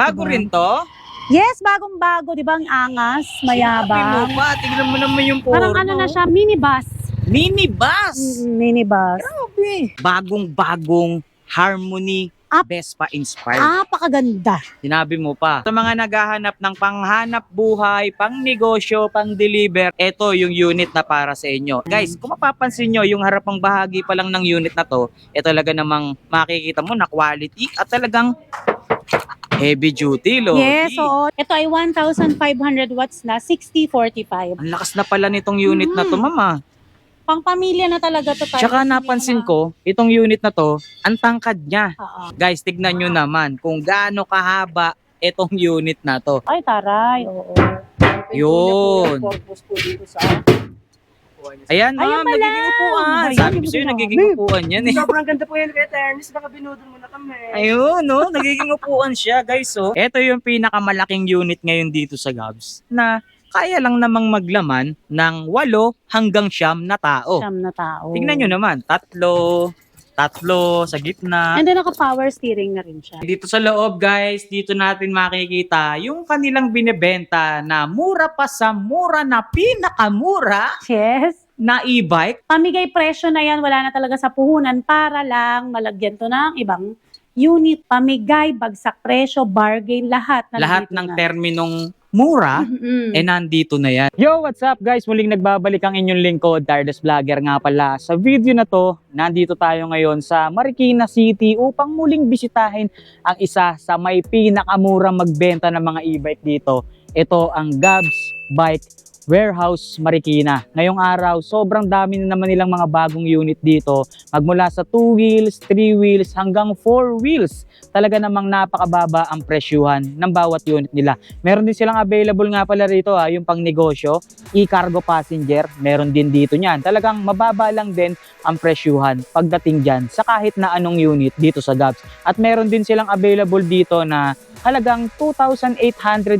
Bago rin to? Yes, bagong-bago, di ba? Ang angas, mayabang. Sabi mo pa, tignan mo naman yung porno. Parang ano na siya, minibus. Minibus! Minibus. Grabe. Bagong-bagong Harmony Vespa inspired. Napakaganda. Sinabi mo pa. Sa mga naghahanap ng panghanap buhay, pang negosyo, pang deliver, ito yung unit na para sa inyo. Guys, kung mapapansin nyo, yung harapang bahagi pa lang ng unit na to, talaga namang makikita mo na quality at talagang heavy duty, Lodi. Yes, oo. Ito ay 1,500 watts na, 6045. Ang lakas na pala nitong unit na to, mama. Pang pamilya na talaga to. Tsaka napansin ko, itong unit na to, ang tangkad niya. Oo. Guys, tignan nyo naman kung gaano kahaba itong unit na to. Ay, taray. Oo. Yun. Ayan, Ayan ma'am, pala. nagiging upuan. Ay, Sabi ko hindi sa'yo, ko nagiging upuan yan eh. Sobrang ganda po yan, Kuya Ernest. Baka binudol mo na kami. Ayun, no? Nagiging upuan siya, guys. Oh. Ito yung pinakamalaking unit ngayon dito sa Gabs na kaya lang namang maglaman ng 8 hanggang 9 na tao. Siyam na tao. Tingnan nyo naman, tatlo sa gitna. And then naka-power steering na rin siya. Dito sa loob, guys, dito natin makikita yung kanilang binebenta na mura pa sa mura na pinakamura Yes. na e-bike. Pamigay presyo na yan, wala na talaga sa puhunan para lang malagyan to ng ibang unit. Pamigay, bagsak presyo, bargain, lahat. Lahat nandito ng na. terminong mura, nandito na yan. Yo, what's up guys? Muling nagbabalik ang inyong lingkod, Tireless Vlogger nga pala. Sa video na to, nandito tayo ngayon sa Marikina City upang muling bisitahin ang isa sa may pinakamura magbenta ng mga e-bike dito. Ito ang Gabs Bike Warehouse Marikina. Ngayong araw, sobrang dami na naman nilang mga bagong unit dito. Magmula sa 2 wheels, 3 wheels, hanggang 4 wheels. Talaga namang napakababa ang presyuhan ng bawat unit nila. Meron din silang available nga pala rito yung pang negosyo, e-cargo passenger. Meron din dito niyan. Talagang mababa lang din ang presyuhan pagdating dyan sa kahit na anong unit dito sa Gabs. At meron din silang available dito na halagang 2,800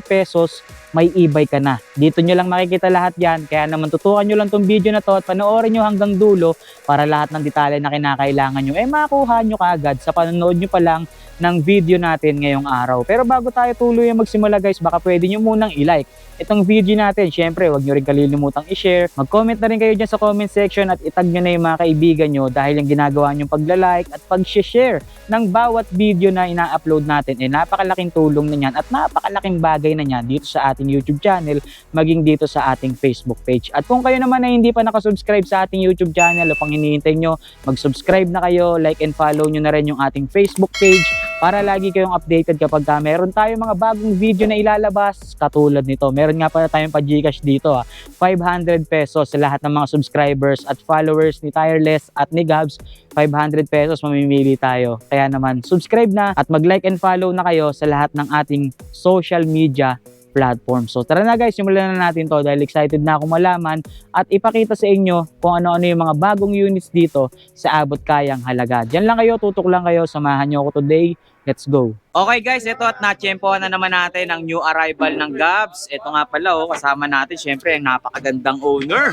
pesos may e-bike ka na. Dito nyo lang makikita lahat yan. Kaya naman tutukan nyo lang tong video na to at panoorin nyo hanggang dulo para lahat ng detalye na kinakailangan nyo makuha nyo kaagad sa panonood nyo pa lang ng video natin ngayong araw. Pero bago tayo tuloy magsimula guys, baka pwede nyo munang i-like itong video natin. Syempre, huwag nyo rin kalilimutang i-share. Mag-comment na rin kayo dyan sa comment section at itag nyo na yung mga kaibigan nyo dahil yung ginagawa nyo pagla-like at pag-share ng bawat video na ina-upload natin napakalaking tulong na yan at napakalaking bagay na yan dito sa ating YouTube channel maging dito sa ating Facebook page. At kung kayo naman ay hindi pa nakasubscribe sa ating YouTube channel o pang hinihintay nyo, mag-subscribe na kayo, like and follow nyo na rin yung ating Facebook page para lagi kayong updated kapag meron tayo mga bagong video na ilalabas katulad nito. Meron nga pala tayong pa-Gcash dito 500 pesos sa lahat ng mga subscribers at followers ni Tireless at ni Gabs. 500 pesos mamimili tayo. Kaya naman subscribe na at mag-like and follow na kayo sa lahat ng ating social media platform. So tara na guys, simulan na natin to dahil excited na akong malaman at ipakita sa inyo kung ano-ano yung mga bagong units dito sa abot kayang halaga. Diyan lang kayo, tutok lang kayo, samahan nyo ako today. Let's go. Okay guys, ito at na-tsempohan na naman natin ang new arrival ng Gabs. Ito nga pala kasama natin syempre ang napakagandang owner.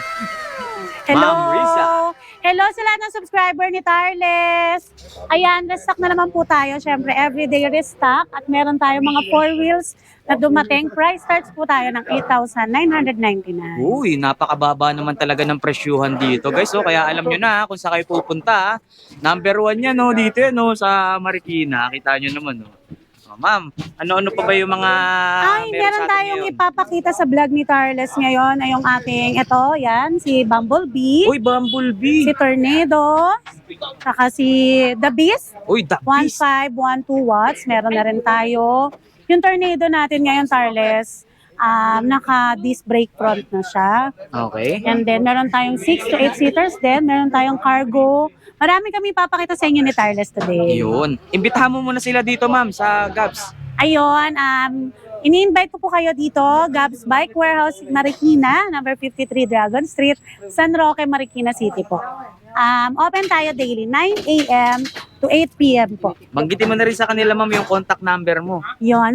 Hello! Ma'am Riza. Hello sa lahat ng subscriber ni Tireless. Ayan, restock na naman po tayo. Syempre, everyday restock. At meron tayong mga 4 wheels na dumating. Price starts po tayo ng 8,999. Uy, napakababa naman talaga ng presyuhan dito guys. So, kaya alam nyo na kung saan kayo pupunta. Number 1 yan dito sa Marikina. Kita nyo naman ma'am, ano-ano pa ba yung mga Meron tayong ipapakita sa vlog ni Tireless ngayon ay yung ating, si Bumblebee. Uy, Bumblebee. Si Tornado. Saka si The Beast. Uy, The Beast. 1512 watts. Meron na rin tayo. Yung Tornado natin ngayon, Tireless, naka-disc brake front na siya. Okay. And then, meron tayong 6 to 8 seaters din. Meron tayong cargo. Marami kami papakita sa inyo ni Tireless today. Yun. Imbitahan mo muna sila dito, ma'am, sa Gabs. Ayun, ini-invite ko po kayo dito, Gabs Bike Warehouse Marikina, number 53 Dragon Street, San Roque, Marikina City po. Open tayo daily, 9 a.m. to 8 p.m. po. Banggitin mo na rin sa kanila, ma'am, yung contact number mo. Yun,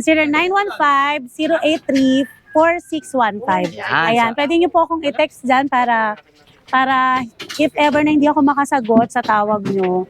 0915-083-4615. Yan. Ayan, pwede nyo po akong i-text dyan para para if ever na hindi ako makasagot sa tawag nyo,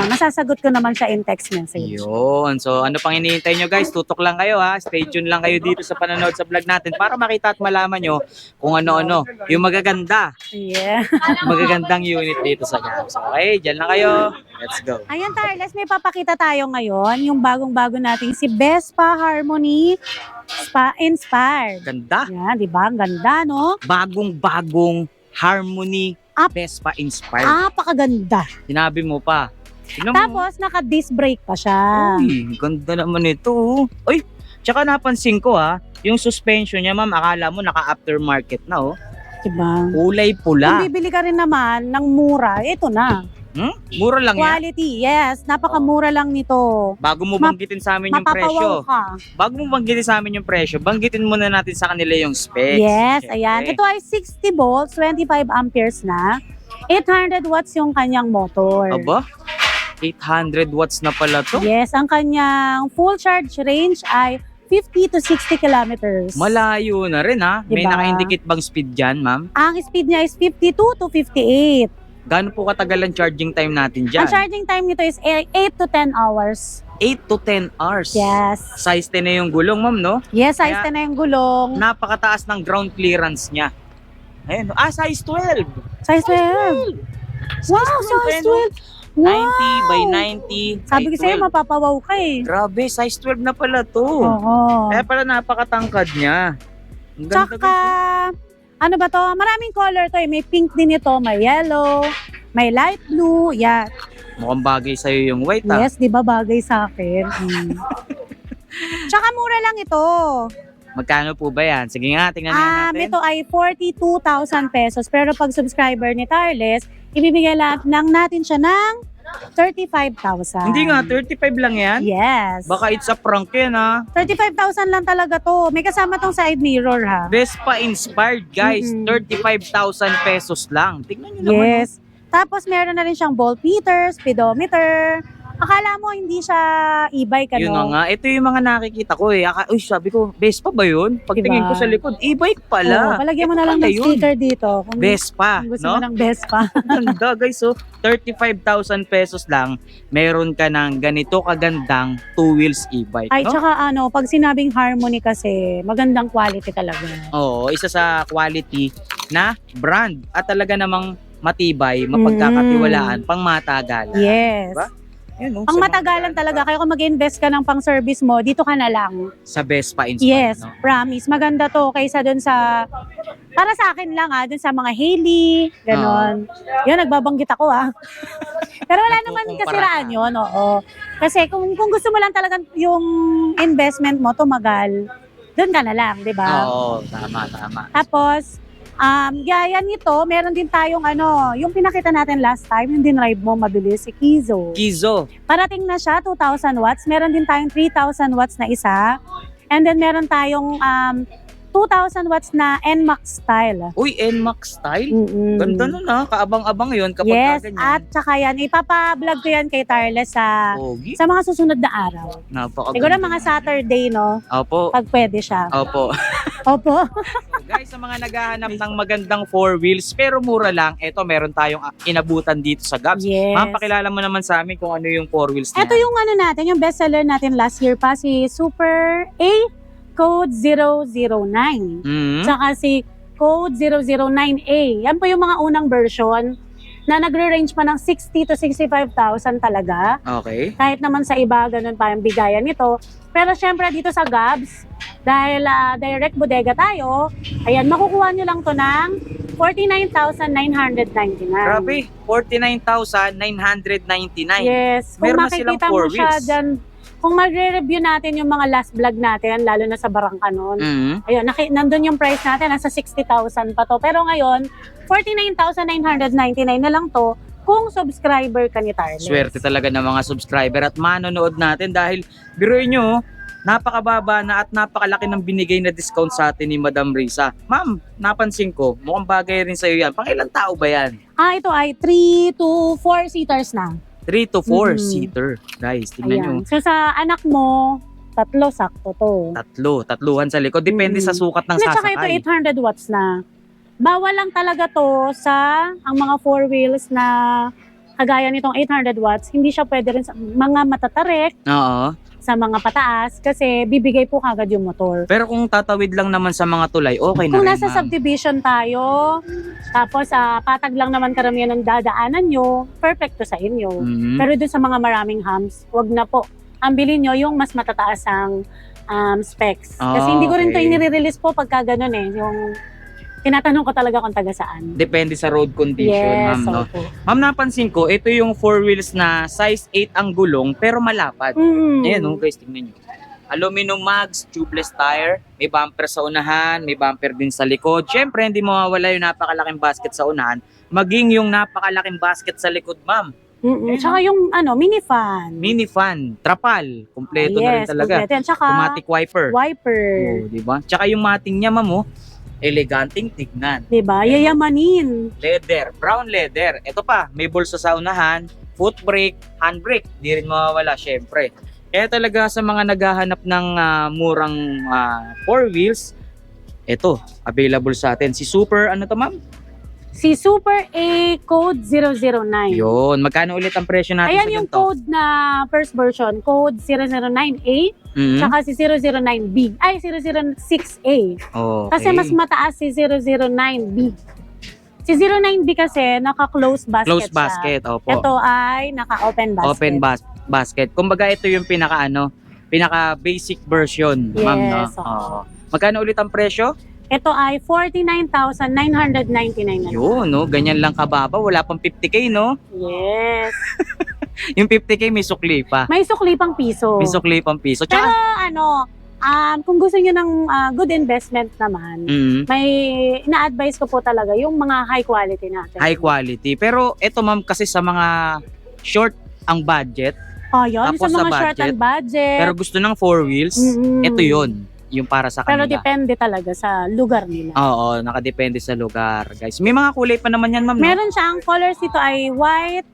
masasagot ko naman siya in text message. Yun. So, ano pang hinihintay nyo guys? Tutok lang kayo ha. Stay tuned lang kayo dito sa panonood sa vlog natin para makita at malaman nyo kung ano-ano. Yung magaganda. Yeah. Magagandang unit dito sa Gabs. Okay, dyan lang kayo. Let's go. Ayan, Tarles, may papakita tayo ngayon. Yung bagong-bago nating si Vespa Harmony Spa Inspired. Ganda. Yan, di ba? Ang ganda, no? Bagong-bagong Harmony Vespa Inspired. Napakaganda. Sinabi mo pa. Tignan mo. Tapos, naka-disc brake pa siya. Uy, ganda naman ito. Uy, tsaka napansin ko yung suspension niya, ma'am, akala mo naka-aftermarket na, oh. Diba? Kulay Kung pula. bibili ka rin naman ng mura, ito na. Mura lang yan. Quality, yes. Napakamura lang nito. Bago mo banggitin sa amin yung presyo. Mapapawaw ka. Bago mo banggitin sa amin yung presyo, banggitin muna natin sa kanila yung specs. Yes, Siyempre. ayan. Ito ay 60 volts, 25 amperes na. 800 watts yung kanyang motor. Aba? 800 watts na pala to? Yes, ang kanyang full charge range ay 50 to 60 kilometers. Malayo na rin May Diba? naka-indicate bang speed dyan, ma'am? Ang speed niya is 52 to 58. Gaano po katagal ang charging time natin dyan? Ang charging time nito is 8 to 10 hours. 8 to 10 hours. Yes. Size 10 na yung gulong, ma'am, no? Yes, size Kaya- 10 na yung gulong. Napakataas ng ground clearance niya. Ayun, size 12. Size 12. Wow, size 12. 90 by 90. Sabi ko size sa'yo, 12. mapapawaw ka eh. Grabe, size 12 na pala to. Oo. Kaya pala napakatangkad niya. Ang ganda, Tsaka, guys. ano ba to? Maraming color to eh. May pink din ito, may yellow, may light blue. Yan. Mukhang bagay sa'yo yung white, Yes, di ba bagay sa akin? Tsaka mura lang ito. Magkano po ba yan? Sige nga, tingnan nga natin. Ito ay 42,000 pesos. Pero pag subscriber ni Tarles, ibibigay lang natin siya ng 35,000. Hindi nga, 35 lang yan? Yes. Baka it's a prank yan, 35,000 lang talaga to. May kasama tong side mirror ha. Vespa inspired, guys. Mhm. 35,000 pesos lang. Tingnan nyo naman. Yes. Tapos meron na rin siyang voltmeter, speedometer. Akala mo hindi siya e-bike Yun na ano? nga. Ito yung mga nakikita ko eh. Uy, sabi ko, Vespa ba yun? Pagtingin Diba? ko sa likod, e-bike Oo, pala. palagyan mo na lang Pala ng yun. sticker dito. Kung, Vespa, kung gusto no? mo ng Vespa. Ganda guys, so 35,000 pesos lang, meron ka ng ganito kagandang two wheels e-bike, Ay, no? tsaka pag sinabing Harmony kasi, magandang quality talaga. Oo, isa sa quality na brand at talaga namang matibay, mapagkakatiwalaan, pang matagalan. Yes. Diba? Yun, no? Pang Sa mga matagalan talaga. Kaya kung mag-invest ka ng pang-service mo, dito ka na lang. Sa Vespa Inspired, Yes, no? promise. Maganda to kaysa dun sa, para sa akin lang dun sa mga Hailey, ganon. Yan, nagbabanggit ako Pero wala naman Nagkukumpara kasiraan ka. yun, oo. Kasi kung gusto mo lang talaga yung investment mo, tumagal, dun ka na lang, di ba? Oo, tama. Tapos, gaya nito, meron din tayong yung pinakita natin last time, yung dinrive mo mabilis, si Kizo. Kizo, Parating na siya, 2,000 watts. Meron din tayong 3,000 watts na isa. And then meron tayong 2,000 watts na NMAX style. uy, NMAX style. Mm-mm. Ganda nun kaabang-abang yun kapag Yes, ganyan. at saka yan, ipapa-vlog ko yan kay Tarles Pogi. sa mga susunod na araw. Napakaganda. Siguro mga Saturday, no? Opo. Pag pwede siya. Opo. Opo. Guys, sa mga naghahanap ng magandang four wheels pero mura lang, eto meron tayong inabutan dito sa Gabs. Yes. Ma'am, pakilala mo naman sa amin kung ano yung four wheels na Ito yung natin, yung bestseller natin last year pa, si Super A Code 009. Mhm. Tsaka si Code 009A. Yan po yung mga unang version na nagre-range pa ng 60 to 65,000 talaga. Okay. Kahit naman sa iba, ganun pa yung bigayan nito. Pero syempre dito sa Gabs, dahil direct bodega tayo, ayan, makukuha nyo lang to ng 49,999. Grabe, 49,999. Yes. Kung Meron na silang makikita four mo siya wheels. dyan, kung magre-review natin yung mga last vlog natin, lalo na sa Barangka noon, Mhm. ayun, nandun yung price natin, nasa 60,000 pa to. Pero ngayon, 49,999 na lang to kung subscriber ka ni Tarles. Swerte talaga ng mga subscriber at manonood natin dahil biruin nyo, napakababa na at napakalaki ng binigay na discount sa atin ni Madam Risa. Ma'am, napansin ko, mukhang bagay rin sa'yo yan. Pang ilang tao ba yan? Ito ay 3 to 4 seaters na. 3 to 4 Mhm. seater. Guys, tingnan nyo. Ayan. So sa anak mo, 3 sakto to. Tatluhan sa likod. Depende Mhm. sa sukat ng At saka ito sasakay. 800 watts na. Bawal lang talaga to sa ang mga four wheels na kagaya nitong 800 watts. Hindi siya pwede rin sa mga matatarik, Oo. sa mga pataas, kasi bibigay po kagad yung motor. Pero kung tatawid lang naman sa mga tulay, okay na Kung rin, nasa ma'am. subdivision tayo, tapos patag lang naman karamihan ng dadaanan nyo, perfect to sa inyo. Mhm. Pero dun sa mga maraming humps, wag na po. Ang bilhin nyo yung mas matataas ang specs. Kasi hindi ko rin to Okay. inire-release po pagka ganun eh. Yung tinatanong ko talaga kung taga saan. Depende sa road condition, Yes, ma'am, no? opo. Ma'am, napansin ko, ito yung four wheels na size 8 ang gulong, pero malapad. Ayan, oh, guys, tingnan nyo. Aluminum mags, tubeless tire, may bumper sa unahan, may bumper din sa likod. Siyempre, hindi mawawala yung napakalaking basket sa unahan, maging yung napakalaking basket sa likod, ma'am. Tsaka yung mini fan. Mini fan, trapal, kumpleto na rin Yes, talaga. kompleto yan. Tsaka Automatic wiper. wiper. Oh, di ba? Tsaka yung mating niya, ma'am, oh, eleganting tignan. Diba? Yayamanin. Leather, brown leather. Ito pa, may bulsa sa unahan, foot brake, hand brake. Di rin mawawala, syempre. Kaya talaga sa mga naghahanap ng murang four wheels, ito, available sa atin. Si Super, ano to, ma'am? Si Super A Code 009. Yun, magkano ulit ang presyo natin Ayan sa yung ganito? code na first version, code 009A, Mhm. tsaka si 009B, ay 006A. Okay. Kasi mas mataas si 009B. Si 09B kasi naka-close basket Close siya. basket, opo. Ito ay naka-open basket. Open basket. Kumbaga ito yung pinaka basic version, ma'am, no? Yes, oo. Oo. Magkano ulit ang presyo? Ito ay 49,999 na. Yun, no? Ganyan lang kababa. Wala pang 50k, no? Yes. Yung 50k may sukli pa. May sukli pang piso. May sukli pang piso. Pero Tsaka, kung gusto niyo ng good investment naman, may ina-advise ko po talaga yung mga high quality natin. high quality. Pero ito, ma'am, kasi sa mga short ang budget, Oh, yun. Tapos Sa mga sa short budget, and budget. pero gusto ng four wheels, Mm-mm. ito yun. Yung para sa Pero kanila. depende talaga sa lugar nila. Oo, nakadepende sa lugar, guys. May mga kulay pa naman yan, ma'am, no? Meron siya, ang colors dito ay white,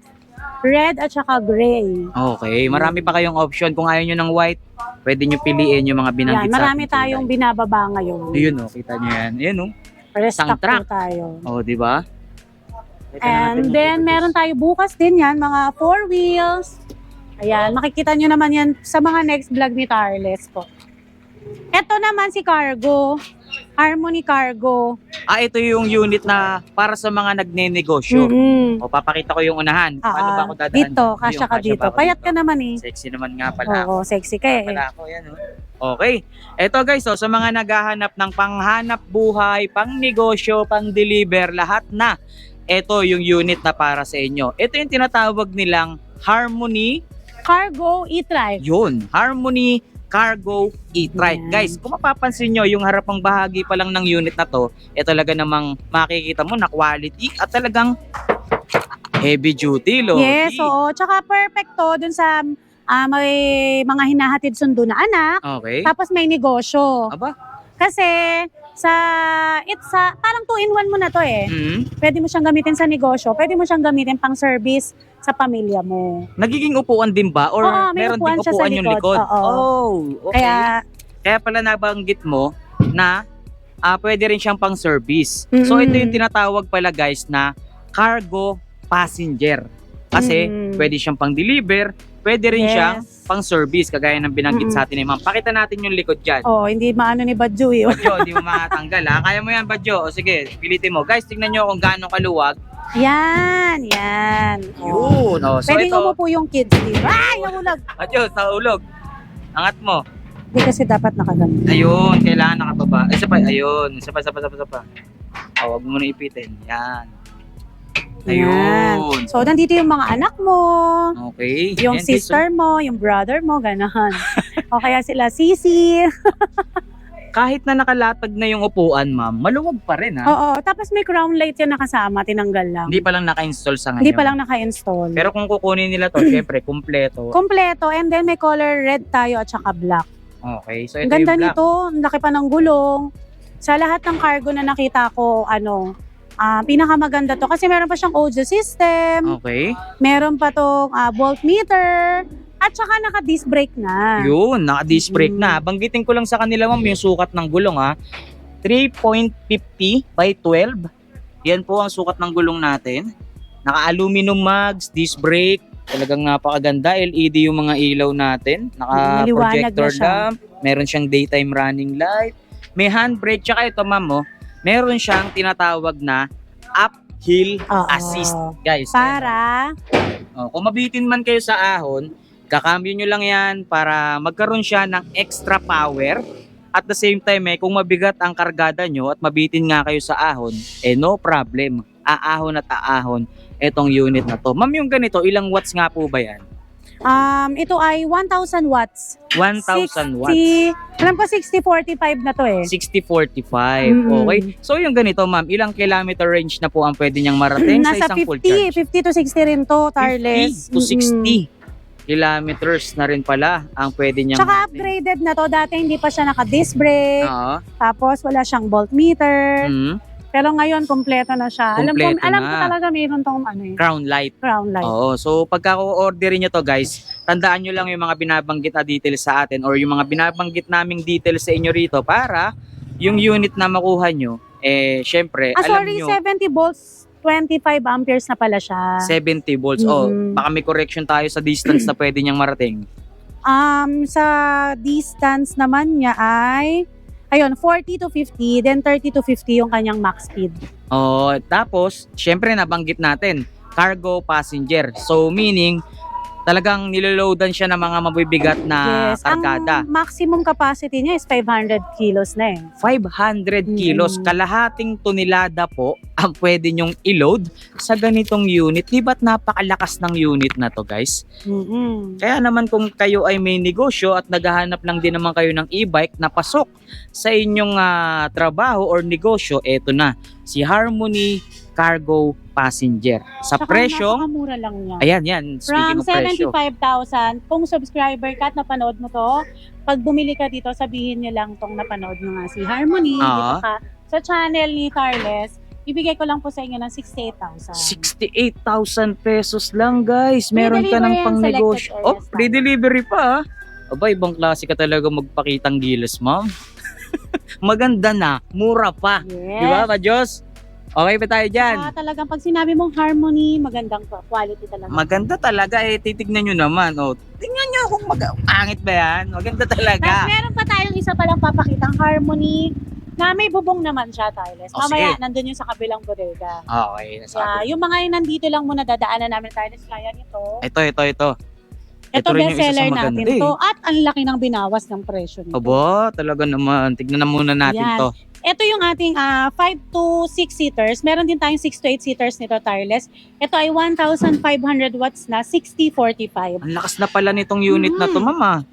red, at saka gray. Okay, marami pa kayong option. Kung ayaw nyo ng white, pwede nyo piliin yung mga binanggit Yan, sa marami ating tayong binababa ngayon. Ayun, oh, kita nyo yan. Ayun, oh. Restock po truck. tayo. Oh, di ba? Ito na And natin then, yung meron tayo bukas din yan, mga four wheels. Ayan, makikita nyo naman yan sa mga next vlog ni Tarles po. Ito naman si Cargo. Harmony Cargo. ito yung unit na para sa mga nagne-negosyo. Mm-mm. O, papakita ko yung unahan. Paano ba ako dadaan? Dito, Ayun, kasya ka kasya dito. ba ako Payat dito? ka naman eh. Sexy naman nga pala ako. Oo, sexy ka eh. Pala ako, yan, oh. Okay. Ito, guys, sa mga naghahanap ng panghanap buhay, pang negosyo, pang deliver, lahat na. Ito yung unit na para sa inyo. Ito yung tinatawag nilang Harmony. Cargo e-trike. Yun, Harmony Cargo e-trike. Yan. Guys, kung mapapansin nyo, yung harapang bahagi pa lang ng unit na to, talaga namang makikita mo na quality at talagang heavy duty, Lodi. Yes, oo. Tsaka perfect to dun sa may mga hinahatid sundo na anak. Okay. Tapos may negosyo. Aba? Kasi parang 2-in-1 mo na to eh. Mhm. Pwede mo siyang gamitin sa negosyo, pwede mo siyang gamitin pang service sa pamilya mo. Nagiging upuan din ba? Or Oo, may meron upuan ding siya sa upuan yung likod. likod? Oo. Oh, okay. Kaya Kaya, pala nabanggit mo na pwede rin siyang pang service. Mm-mm. So ito yung tinatawag pala, guys, na cargo passenger. Kasi pwede siyang pang deliver, pwede rin Yes. siyang pang service, kagaya ng binanggit sa atin ni ma'am. Pakita natin yung likod dyan. oh, hindi maano ni Badju eh. Badyo, di mo makatanggal, ha? Kaya mo yan, Badyo. O sige, pilitin mo. Guys, tignan nyo kung gaano kaluwag. Yan. Oh. Yun. O, so Pwede ito. mo po yung kids dito. Ay, nahulag. Badyo, sa ulog. Angat mo. Hindi kasi dapat nakaganto. Ayun, kailangan nakababa. Isa pa, ayun. Isa pa. O, wag mo na ipitin. Yan. Ayun. So, nandito yung mga anak mo, Okay. yung Ayan, guys, sister mo, yung brother mo, ganahan. O kaya sila sisi. kahit na nakalatag na yung upuan, ma'am, maluwag pa rin, ha? Oo, tapos may crown light yan nakasama, tinanggal lang. Hindi pa lang naka-install sa ngayon. Hindi pa lang naka-install. Pero kung kukunin nila to, syempre, kumpleto. Kompleto, and then may color red tayo at saka black. Okay, so Ang ito ganda yung black. nito, ang laki pa ng gulong. Sa lahat ng cargo na nakita ko, pinakamaganda to. Kasi meron pa siyang audio system, Okay. meron pa tong voltmeter, at saka naka-disc brake na. Yun, naka-disc brake na. Banggitin ko lang sa kanila, ma'am, yung sukat ng gulong, ha? 3.50 by 12. Yan po ang sukat ng gulong natin. Naka-aluminum mugs, disc brake. Talagang napakaganda. LED yung mga ilaw natin. Maliwanag Naka-projector na siya. lamp. Meron siyang daytime running light. May handbrake. Tsaka ito, ma'am, meron siyang tinatawag na uphill Oo. assist. Guys, Para, kung mabitin man kayo sa ahon, kakambyo nyo lang yan para magkaroon siya ng extra power. At the same time, kung mabigat ang kargada nyo at mabitin nga kayo sa ahon, no problem. Aahon at aahon itong unit na to. Ma'am, yung ganito, ilang watts nga po ba yan? ito ay 1,000 watts. 1,000 watts. Alam ko 60-45 na to eh. 60-45. Mm-mm. Okay. So yung ganito, ma'am, ilang kilometer range na po ang pwede niyang marating sa Nasa isang full charge? 50 to 60 rin to, Tarles. 50 to 60 kilometers na rin pala ang pwede niyang Tsaka marating. upgraded na to. Dati hindi pa siya naka-disc brake. Oo. Tapos wala siyang voltmeter. Mhm. Pero ngayon, kompleto na siya. Kompleto alam ko na. talaga mayroon tong Crown light. crown light. Oo. So pagka orderin nyo to, guys, tandaan nyo lang yung mga binabanggit na details sa atin or yung mga binabanggit naming details sa inyo rito para yung unit na makuha nyo, syempre, alam Sorry, nyo, 70 volts, 25 amperes na pala siya. 70 volts. Mm. Baka may correction tayo sa distance na pwede niyang marating. Sa distance naman niya ay, 40 to 50, then 30 to 50 yung kanyang max speed. Tapos, syempre nabanggit natin, cargo passenger. So meaning, talagang niloloadan siya ng mga mabibigat na kargada. Ang maximum capacity niya is 500 kilos na eh. 500 kilos, kalahating tonelada po ang pwede nyong i-load sa ganitong unit. Di ba't napakalakas ng unit na to, guys? Kaya naman kung kayo ay may negosyo at naghahanap lang din naman kayo ng e-bike na pasok sa inyong trabaho or negosyo, eto na, si Harmony Cargo Passenger. Sa Saka presyong, napakamura lang niya. ayan yan, speaking From of presyo. 75,000, kung subscriber ka at napanood mo to, pag bumili ka dito, sabihin niyo lang tong napanood mo nga si Harmony, dito ka sa channel ni Tarles, ibigay ko lang po sa inyo ng 68,000. 68,000 pesos lang, guys. Meron ka ng Free delivery pang and selected negosyo. areas Free delivery pa. Aba, ibang klase ka talaga magpakitang gilas, ma'am. Maganda na, mura pa. Yes. Di ba, Diyos? Okay ba tayo dyan? Talagang pag sinabi mong Harmony, magandang quality talaga. Maganda talaga, titignan nyo naman. Tingnan nyo kung pangit ba yan. Maganda Tapos talaga. meron pa tayong isa palang papakitang Harmony na may bubong naman siya, Tarles. Mamaya, sige. nandun yung sa kabilang bodega. Okay, nasabi. Yung mga yun nandito lang muna dadaanan namin, Tarles, kaya nito. Ito. Ito rin yung isa bestseller sa maganda natin to. At ang laki ng binawas ng presyo nito. Aba, talaga naman. Tignan na muna natin Yan. to. Ito yung ating 5 to 6 seaters. Meron din tayong 6 to 8 seaters nito, Tarles. Ito ay 1,500 watts na 6045. Ang lakas na pala nitong unit na to, mama.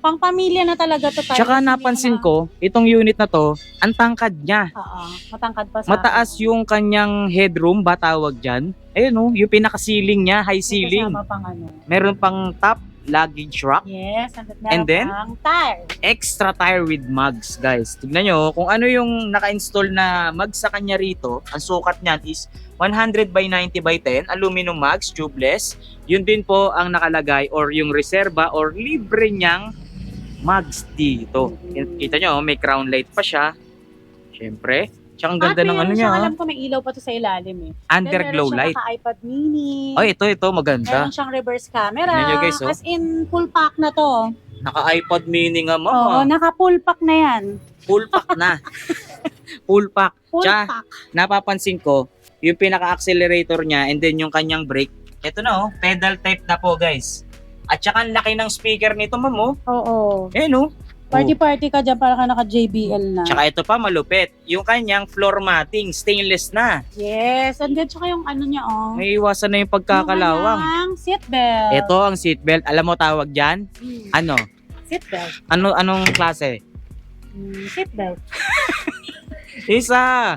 Pang pamilya na talaga to, Tarles. Tsaka napansin ko, itong unit na to, ang tangkad niya. Oo, matangkad pa sa Mataas yung kanyang headroom, ba tawag dyan? Ayun yung pinaka-ceiling niya, high ceiling. Kasama pang Meron pang top luggage rack. Yes, And then? pang tire. Extra tire with mugs, guys. Tignan nyo, kung ano yung naka-install na mug sa kanya rito, ang sukat niyan is 100 by 90 by 10, aluminum mugs, tubeless. Yun din po ang nakalagay or yung reserva or libre niyang mugs dito. Kita nyo, may crown light pa siya. Siyempre. Tsaka ang ganda ng ano niya. Alam ko may ilaw pa to sa ilalim eh. Underglow light. Meron siyang naka-iPad mini. Ay, ito, maganda. Meron siyang reverse camera. Tingnan nyo, guys, As in, full pack na to. Naka-iPod mini nga, Oo, mama. naka-full pack na yan. Full pack na. Full pack. Full Tsaka, pack. napapansin ko, yung pinaka-accelerator niya and then yung kanyang brake, ito na pedal type na po, guys. At saka ang laki ng speaker nito, ma'am. Oo. Party-party ka dyan para ka naka-JBL na. Tsaka ito pa, malupit. Yung kanyang floor matting, stainless na. Yes, and then tsaka yung ano niya, May iwasan na yung pagkakalawang. Yung seatbelt. Ito ang seatbelt. Alam mo tawag dyan? Ano? Seatbelt. Anong klase? Seatbelt. Isa!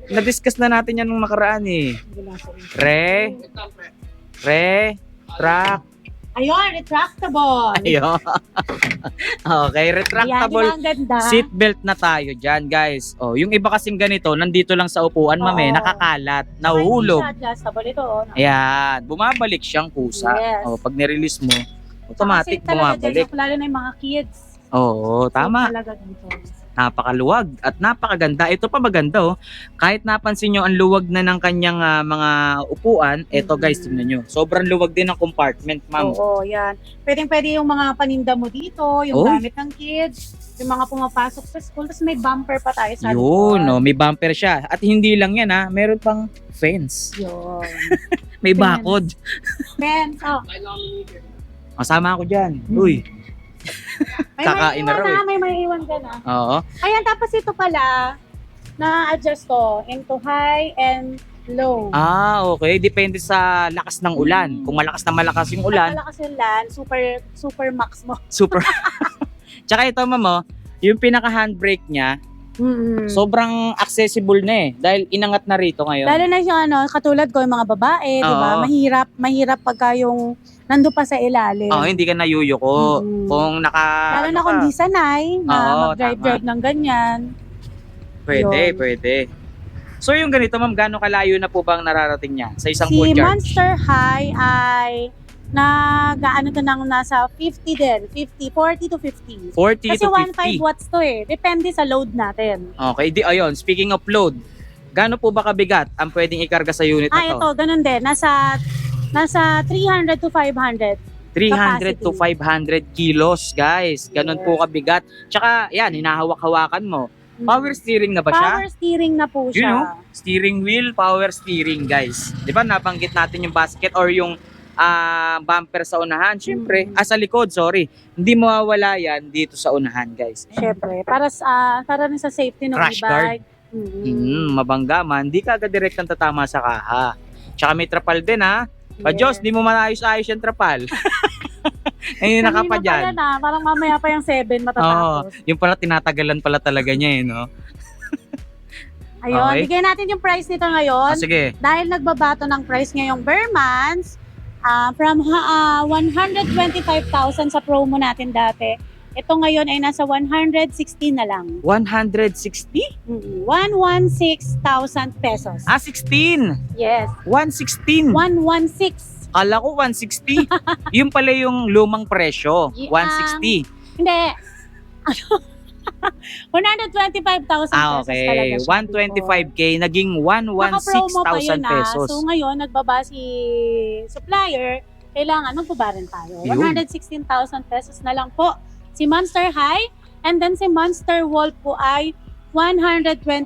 Na-discuss na natin yan nung nakaraan eh. Track. Ayun, retractable. Ayun. Okay, retractable. Ayan, ang ganda. Seatbelt na tayo dyan, guys. Yung iba kasing ganito, nandito lang sa upuan, mame, Oo. nakakalat, nahuhulog. Hindi siya adjustable ito. Ayan, bumabalik siyang kusa. Yes. Pag nirelease mo, automatic Safe talaga bumabalik. dyan, lalo na yung mga kids. Oo, tama. Safe talaga dito. Napakaluwag at napakaganda. Ito pa maganda oh. Kahit napansin nyo ang luwag na ng kanyang mga upuan, ito guys, tingnan nyo. Sobrang luwag din ng compartment, ma'am. Oo, yan. Pwedeng-pwede yung mga paninda mo dito, yung Oy. gamit ng kids, yung mga pumapasok sa school, tapos may bumper pa tayo sa Yun, likod. no, may bumper siya. At hindi lang yan ha, meron pang fence. Yun. May Fence. bakod. Fence, oh. Kasama ako dyan. Uy. May Kakain na raw eh. may maiiwan ka na. Oo. Ayan, tapos ito pala, na-adjust to into high and low. Okay. Depende sa lakas ng ulan. Kung malakas na malakas yung ulan, Malakas yung land, super max mo. super. Tsaka ito, ma'am, oh, yung pinaka-handbrake niya, sobrang accessible na eh. Dahil inangat na rito ngayon. Lalo na yung katulad ko, yung mga babae, di ba? Oo. Mahirap pagka yung nando pa sa ilalim. Hindi ka nayuyuko. Kung Lalo na kung di sanay na Oo, mag-drive ng ganyan. Pwede, Yun. pwede. So yung ganito, ma'am, gaano kalayo na po bang nararating niya sa isang Si full charge? Monster High ay nag-ano to nang nasa 50 din. 40 to 50. 40 Kasi to 1.5 50. watts to eh. Depende sa load natin. Okay, ayun, speaking of load, gaano po ba kabigat ang pwedeng ikarga sa unit na to? Ito, ganun din. Nasa 300 to 500. 300 to capacity. 500 kilos, guys. Ganun po kabigat. Tsaka, yan, hinahawak-hawakan mo. Power steering na ba siya? Power steering na po You know, siya. steering wheel, power steering, guys. Di ba, nabanggit natin yung basket or yung bumper sa unahan. Siyempre, sa likod, sorry. Hindi mawawala yan dito sa unahan, guys. Siyempre, para rin sa safety ng Crash guard. e-bike. Mabangga man, hindi ka agad direct ang tatama sa kaha. Tsaka may trapal din ha. Diyos, di mo maayos-ayos yung trapal. Ayun, naka pa dyan. Parang mamaya pa yung 7 matatapos. Yung pala tinatagalan pala talaga niya eh, no? Ayun, Okay. bigyan natin yung price nito ngayon. Sige. Dahil nagbabato ng price ngayong bare months, from 125,000 sa promo natin dati, ito ngayon ay nasa 160 na lang. 160? 116,000 pesos. 16! Yes, 116! 116. Kala ko 160. Yung pala yung lumang presyo. Yeah. 160. Hindi. 125,000 pesos Okay. talaga siya 125k naging Naka-promo pa 116,000 yun pesos. So ngayon, nagbaba si supplier, kailangan magbaba rin tayo. Yun. 116,000 pesos na lang po si Monster High, and then si Monster Wolf po ay 121,000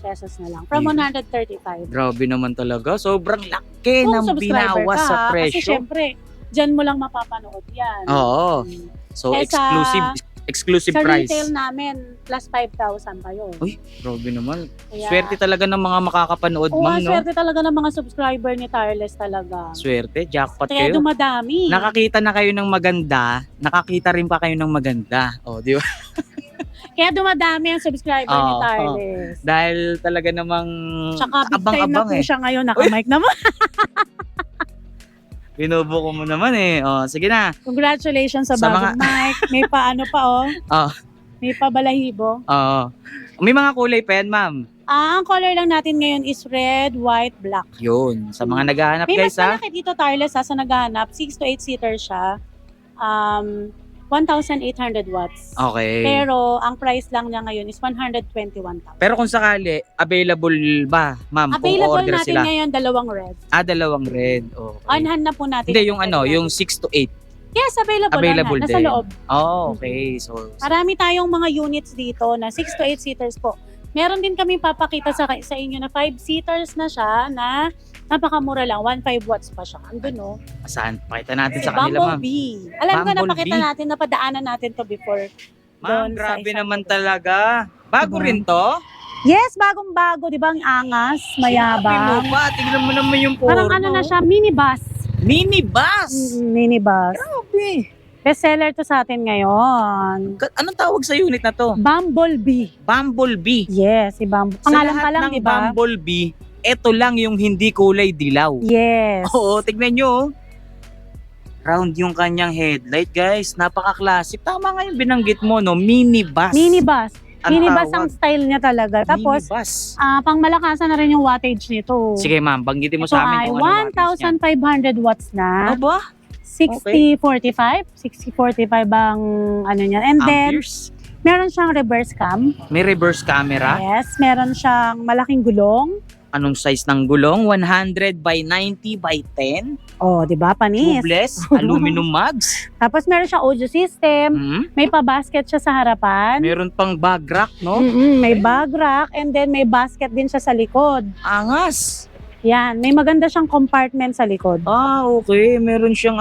pesos na lang from Yun. 135. Grabe naman talaga. Sobrang laki Kung ng subscriber binawas ka, sa Kasi presyo. syempre, dyan mo lang mapapanood yan. Oo. Mm. So Eh, exclusive Sa price. retail namin, plus 5,000 pa yun. Uy, grabe naman. Kaya- Swerte talaga ng mga makakapanood, Oo, ma'am, no? swerte talaga ng mga subscriber ni Tireless talaga. Swerte, jackpot Kaya kayo. dumadami. Nakakita na kayo ng maganda, nakakita rin pa kayo ng maganda. Oh, di ba? Kaya dumadami ang subscriber ni Oo, Tireless. Dahil talaga namang Tsaka big time na abang-abang po eh. siya ngayon. Naka-mic naman. Binubuko mo naman eh. Oh, sige na. Congratulations sa Sa bagong mic. May paano pa oh. Oh. May pabalahibo. Oo. May mga kulay pa yan, ma'am. Ang color lang natin ngayon is red, white, black. Yun. Sa mga naghahanap, May guys, mas ha? malaki dito Tireless sa naghahanap. 6 to 8 seater siya. 1,800 watts. Okay. Pero ang price lang niya ngayon is 121,000. Pero kung sakali, available ba, ma'am? Kung Available order natin sila? ngayon dalawang red. Dalawang red. Okay. On hand na po natin. Hindi, yung yung 6 to 8. Yes, available, Available on hand. Nasa din. loob. Oh, okay. So, Marami tayong mga units dito na 6 to 8 seaters po. Meron din kami papakita sa inyo na 5 seaters na siya na napakamura lang. 1.5 watts pa siya. Andun, no? saan? Pakita natin sa kanila, ma'am. Bumblebee. Alam ko, napakita Bumblebee. natin, napadaanan natin to before. Ma'am, Doon sa grabe isang naman lugar. talaga. Bago Diba? rin to? Yes, bagong-bago. Di ba ang angas, Grabe mayabang. mo pa. Tignan mo naman yung Parang ano na siya, minibus. Minibus! Minibus. Grabe. Bestseller to sa atin ngayon. Anong tawag sa unit na to? Bumblebee. Bumblebee. Yes, si Bumblebee. Sa Pangalan lahat pa lang, ng di ba? Bumblebee, ito lang yung hindi kulay dilaw. Yes. Oo, tignan nyo. Oh. Round yung kanyang headlight, guys. Napaka-classic. Tama nga yung binanggit mo, no? Minibus. Minibus. Ang Minibus tawag. ang style niya talaga. Tapos, Minibus. pang malakasan na rin yung wattage nito. Sige, ma'am. Banggitin mo Ito sa amin ay kung ano wattage niya. 1,500 watts na. Ano ba? 6045. 6045 ang ano niya. And then, Amperes? Meron siyang reverse cam. May reverse camera. Yes, meron siyang malaking gulong. Anong size ng gulong? 100 by 90 by 10. Oh, 'di ba? Panis. Tubeless. Aluminum mugs. Tapos meron siyang audio system. Hmm? May pa-basket siya sa harapan. Meron pang bag rack, no? May bag rack and then may basket din siya sa likod. Angas. Yan, may maganda siyang compartment sa likod. Ah, okay. Meron siyang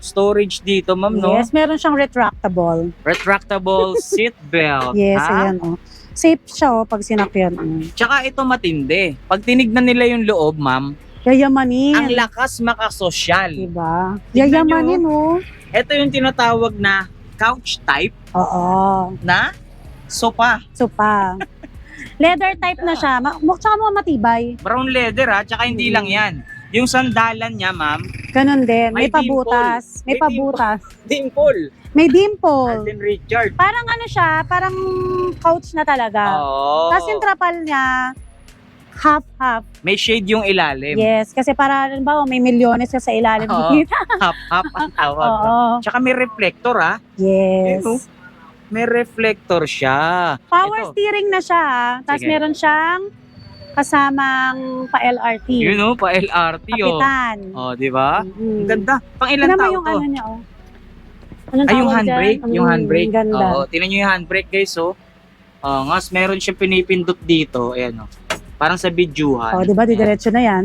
storage dito, ma'am, no? Yes, meron siyang retractable. Retractable seat belt. Yes, ha? ayan oh. Safe siya pag sinakyan. Tsaka ito matindi. Pag tinignan nila yung loob, ma'am, Yayamanin. ang lakas makasosyal. Diba? Tignan Yayamanin oh. Ito yung tinatawag na couch type Oo. na sofa. Sopa. Leather type na siya. Tsaka mo matibay. Brown leather, ha? Tsaka hindi lang yan. Yung sandalan niya, ma'am, Ganon din. May May pabutas. May May pabutas. dimple. May dimple. Alden Richard. Parang ano siya, parang couch na talaga. Oo. Tapos yung trapal niya, half-half. May shade yung ilalim. Yes, kasi para, halimbawa, may milyones ka sa ilalim. Oo. Half-half ang tawag. Oo. Tsaka may reflector, ha? Yes. Ayun, oh. May reflector siya. Power Ito. steering na siya. Tapos Sige. meron siyang kasamang pa-LRT. Yun, oh, pa LRT, oh. Kapitan. Oh, di ba? Mm. Ang ganda. Pang ilan Tingnan mo tao yung to? ano niya, oh. Anong Ay, yung tawag handbrake. dyan? Yung handbrake. Ganda. Oo, tingnan nyo yung handbrake, guys, oh. Ngas, meron siyang pinipindot dito. Ayan, oh. Parang sa bidyuhan. Oh, di ba? Didiretso na yan.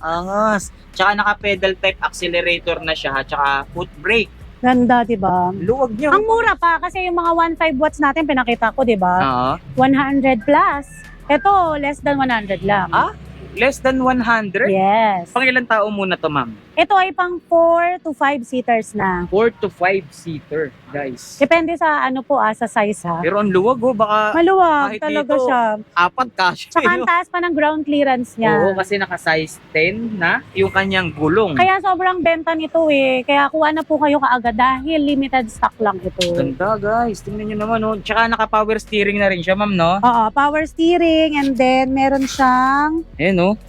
Angas. Tsaka naka-pedal type accelerator na siya, tsaka foot brake. Ganda, di ba? Luwag niya. Ang mura pa kasi yung mga 1.5 watts natin pinakita ko, di ba? Oo. 100 plus. Ito, less than 100 lang. Ah? Less than 100? Yes. Pang ilang tao muna to, ma'am? Ito ay pang 4 to 5 seaters na. 4 to 5 seater, guys. Depende sa ano po sa size ha. Pero ang luwag, oh. Baka Maluwag kahit talaga dito, siya. 4 cash. Tsaka ang taas pa ng ground clearance niya. Oo, kasi naka-size 10 na yung kanyang gulong. Kaya sobrang benta nito eh. Kaya kuha na po kayo kaagad dahil limited stock lang ito. Ganda, guys. Tingnan nyo naman, oh. Tsaka naka-power steering na rin siya, ma'am, no? Oo, power steering and then meron siyang Ayan, oh.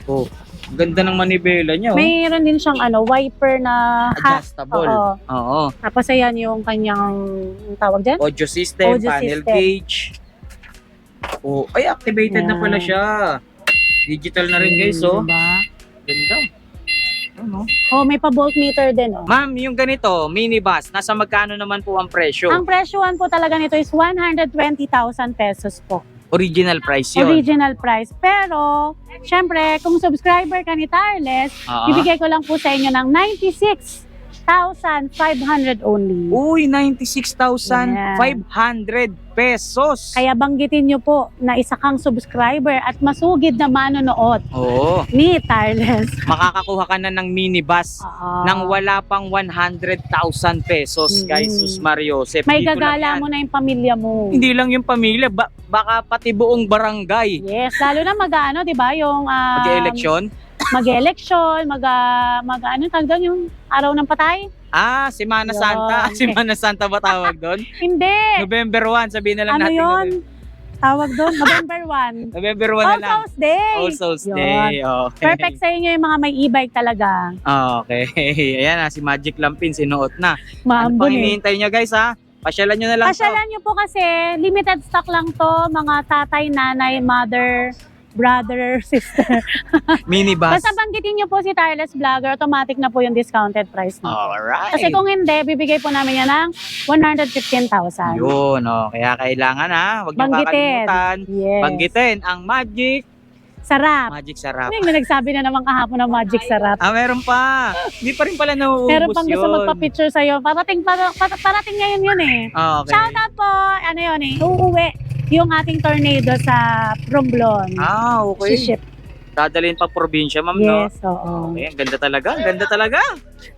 Oh, ganda ng manibela niya, oh. mayroon din siyang wiper na Adjustable. Oo. Oo. Tapos ayan yung kanyang tawag dyan? Audio system, Audio panel system. gauge. Oh, ay activated na Yan. pala siya. Digital na rin, guys, oh. Diba? Ganda. Ano? Oh, may pa-voltmeter din oh. Ma'am, yung ganito, minibus, nasa magkano naman po ang presyo? Ang presyohan po talaga nito is 120,000 pesos po. Original price yun. Original price. Pero, syempre, kung subscriber ka ni Tireless, Oo. bibigay ko lang po sa inyo ng 96,500 only. Uy, 96,500 pesos. Kaya banggitin nyo po na isa kang subscriber at masugid na manonood Oo. ni Tireless. Makakakuha ka na ng minibus Oo. nang wala pang 100,000 pesos, guys. Mm. Sus Mario. May gagala mo na yung pamilya mo. Hindi lang yung pamilya, baka pati buong barangay. Yes, lalo na mag-ano, 'di ba, yung Mag-eleksyon? mag-election, ano tawag doon, yung araw ng patay? Ah, Semana Yun. Santa. Semana Santa ba tawag doon? Hindi. November 1, sabihin na lang Ano natin. 'yon? Tawag doon, November 1. November 1 na All lang. Souls Day. All Souls Yun. Day. Okay. Perfect sa inyo yung mga may e-bike talaga. Okay. Ayan na, si Magic Lampin sinuot na. Ano Maambon pang eh. hinihintay nyo, guys, ha? Pasyalan nyo na lang to. Pasyalan nyo po kasi limited stock lang to, mga tatay, nanay, mother, brother, sister. Minibus. Basta banggitin nyo po si Tireless Vlogger, automatic na po yung discounted price na. Alright. Kasi kung hindi, bibigay po namin yan ng 115,000. Yun, oh. Kaya kailangan, ha? Huwag nyo Banggitin. kakalimutan. Yes. Banggitin ang Magic. Sarap. Magic Sarap. May nagsabi na naman kahapon ng Magic Sarap. Ah, meron pa. Hindi pa rin pala nauubos Meron pang gusto yun. magpa-picture sa'yo. Parating ngayon yun eh. Okay. Shoutout po, ano yun eh, uuwi yung ating tornado sa Romblon. Ah, okay. Ship. Dadalhin pa probinsya, ma'am, no? Yes, oo. Okay, ang ganda talaga. Ang ganda talaga.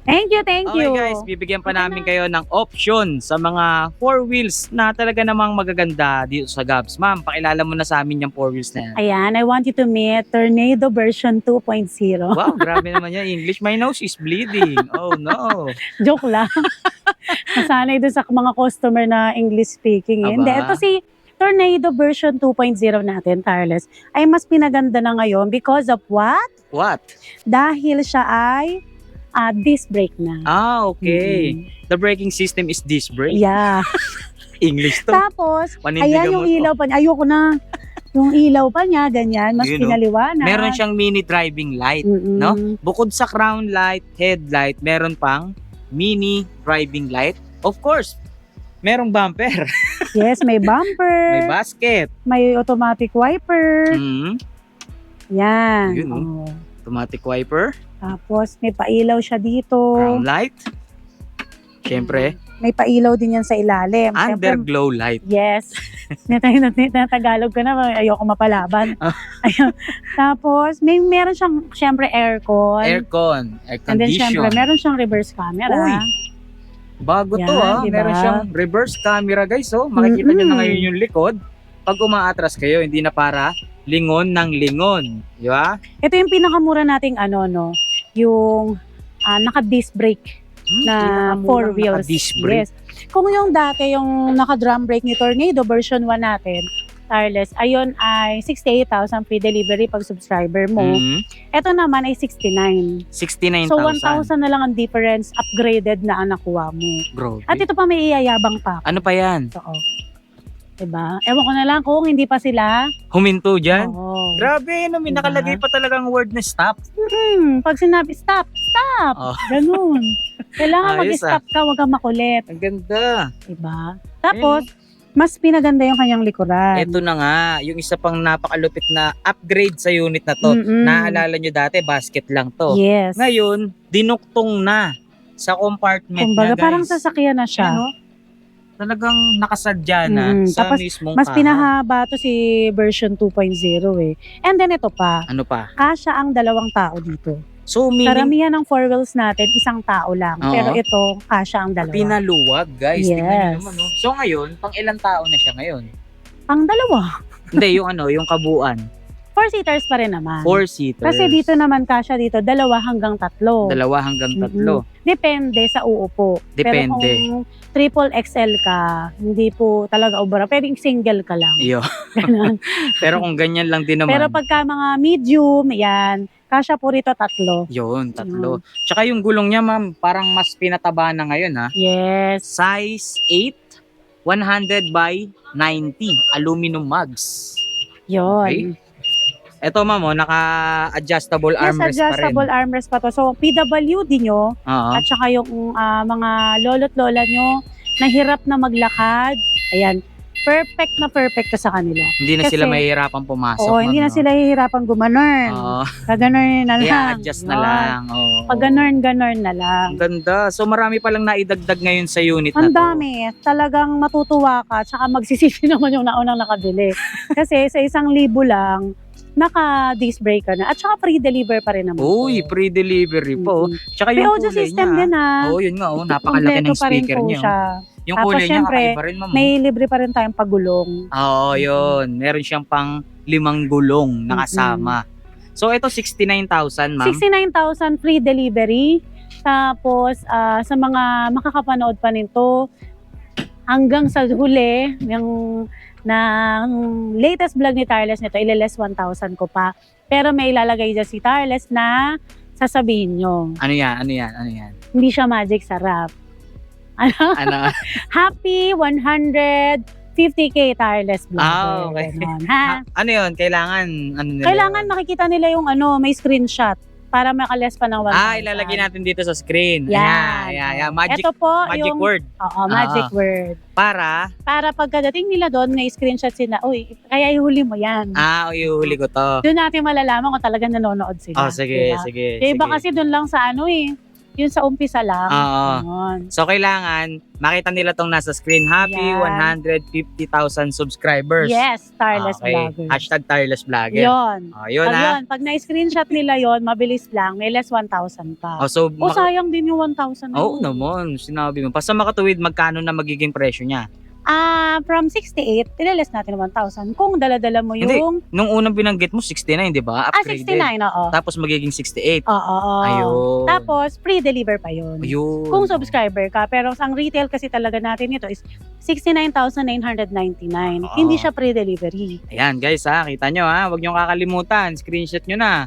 Thank you. Okay, guys, bibigyan pa namin kayo ng option sa mga 4 wheels na talaga namang magaganda dito sa Gabs. Ma'am, pakilala mo na sa amin yung 4 wheels na yan. Ayan, I want you to meet Tornado version 2.0. Wow, grabe naman yan. English. My nose is bleeding. Oh, no. Joke lang. Nasanay doon sa mga customer na English speaking. Aba. Hindi, ito si Tornado version 2.0 natin, Tireless, ay mas pinaganda na ngayon because of what? What? Dahil siya ay disc brake na. Ah, okay. Mm. The braking system is disc brake. Yeah. English to. Tapos, Panindigan ayan mo yung to. ilaw pa niya. Ayoko na. Yung ilaw pa niya, ganyan. Mas Yun, no? pinaliwanag. Meron siyang mini driving light, Mm-mm. no? Bukod sa crown light, headlight, meron pang mini driving light. Of course, merong bumper, Yes, may bumper. may basket, May automatic wiper. mm, Yan. Yun, no? Oh. automatic wiper, Tapos, may pailaw siya dito. crown light, syempre, May pailaw din yan sa ilalim. Siyempre, underglow light. yes. Natagalog ko na. Ayoko mapalaban. Ah. Ayun. Tapos, meron siyang, siyempre, aircon. Aircon, air And then, condition. siyempre, meron siyang reverse camera. Uy, bago to Yan, diba? Meron siyang reverse camera guys. So, makikita nyo na Mm-mm. ngayon yung likod. Pag umaatras kayo, hindi na para lingon ng lingon. Di ba? Ito yung pinakamura nating no? Yung naka-disc brake na four wheels. Disc brake. Yes. Kung yung dati, yung naka-drum brake ni Tornado, version 1 natin, wireless, ayun ay 68,000 free delivery pag subscriber mo. Mm, Ito naman ay 69. 69,000. So 1,000 na lang ang difference, upgraded na ang nakuha mo. Bro. At ito pa may iyayabang pa. Ano pa yan? So, diba? Ewan ko na lang kung hindi pa sila. Huminto dyan? Oo. Grabe, may Diba? nakalagay pa talagang word na stop. Pag sinabi, stop! Oh. Ganun. Kailangan Ayos, mag-stop ka, huwag kang makulit. Ang ganda. Diba? Tapos, mas pinaganda yung kanyang likuran. Ito na nga, yung isa pang napakalupit na upgrade sa unit na to. Mm-mm. Naalala nyo dati, basket lang to. Yes. Ngayon, dinuktong na sa compartment Kumbaga, niya, guys. parang sasakyan na siya. Ano? Talagang nakasadya na sa Tapos, mismong mas kaha. pinahaba to si version 2.0 eh. And then ito pa, Ano pa? kasya ang 2 tao dito. So, meaning, Karamihan ng 4 wheels natin, 1 tao lang. Oo. Pero ito, kasya ang 2. pinaluwag, guys. Tingnan nyo Yes. naman, no? So, ngayon, pang ilang tao na siya ngayon? Pang 2. Hindi, yung kabuuan. 4-seaters pa rin naman. 4-seaters. Kasi dito naman kasya dito, 2 hanggang 3. 2 hanggang 3. Depende sa uupo. Depende. Pero kung triple XL ka, hindi po talaga obra. Pwedeng single ka lang. Iyo. Ganun. Pero kung ganyan lang din naman. Pero pagka mga medium, yan, kasya po rito 3. Yun, 3. Tsaka yung gulong niya, ma'am, parang mas pinataba na ngayon, ha? Yes. Size 8, 100 by 90. Aluminum mugs. Yun. Ito, ma'am, naka-adjustable Yes, armrest pa rin. adjustable armrest pa to. So, PWD nyo, Oo. at saka yung mga lolo't lola nyo, nahirap na maglakad. Ayan, perfect to sa kanila. Hindi na Kasi- sila mahihirapan pumasok. Oo, hindi ma'am, na sila hihirapan gumanon. Oo. Kaganon na lang. I-adjust na Yun. lang. Oo. Pag ganon na lang. Ang ganda. So, marami palang naidagdag ngayon sa unit na Ang to. dami. Talagang matutuwa ka. Tsaka magsisisi naman yung naunang nakabili. Kasi sa 1,000 lang, naka-disc brake ka na. At saka free deliver pa rin naman. Uy, pre-delivery po. Tsaka May yung audio kulay system niya. din ha. Oo, yun nga. Oh, napakalaki ng Kompleto pa rin speaker po niya. siya. Yung Tapos, kulay niya, syempre, kakaiba rin, ma'am. May libre pa rin tayong pagulong. Oo, yun. Meron siyang pang 5 gulong na kasama. So, ito 69,000, ma'am. 69,000 free delivery. Tapos, sa mga makakapanood pa nito, hanggang sa huli, yung latest vlog ni Tireless nito, ililess 1,000 ko pa. Pero may ilalagay dyan si Tireless na sasabihin nyo. Ano yan? Ano yan? Ano yan? Hindi siya magic sarap. Ano? Happy 150K Tireless Vlogger. Ah, okay. Ganon, ha? Ano yun? Kailangan, ano nila? Kailangan makikita nila yung may screenshot para makaless pa ng 1,000. ilalagay natin dito sa screen. Yan. Ayan. Magic, Ito po magic yung, word. Oo, magic word. Para, Para pagkadating nila doon, may screenshot sila, uy, kaya ihuli mo yan. iuhuli ko to. Doon natin malalaman kung talagang nanonood sila. Oh, sige, diba? sige. Yung iba sige. kasi doon lang sa yun sa umpisa lang. Oo. Ganon. So, kailangan, makita nila tong nasa screen. Happy Yan. 150,000 subscribers. Yes, Tireless Okay. Vlogger. Hashtag Tireless Vlogger. Yun. Oh, yun Pag ha. yun, pag na-screenshot nila yon, mabilis lang, may less 1,000 pa. Oh, so, O sayang din yung 1,000 na Oo yun. naman, sinabi mo. Basta makatuwid, magkano na magiging presyo niya? From 68, ililess natin 1,000. Kung dala-dala mo Hindi. yung... Nung unang binanggit mo, 69, di ba? Upgraded. 69, oo. Tapos magiging 68. Oo. Ayun. Tapos, free deliver pa yun. Ayun. Kung subscriber ka. Pero ang retail kasi talaga natin ito is 69,999. Hindi siya free delivery. Ayan guys ha, kita nyo ha. Huwag nyo kakalimutan. Screenshot nyo na.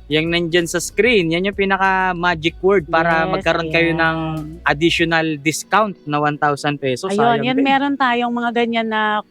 yung nandyan sa screen, yan yung pinaka magic word para Yes, magkaroon kayo ayan. ng additional discount na 1,000 pesos. Ayun, Sayang yan din. meron tayong mga ganyan na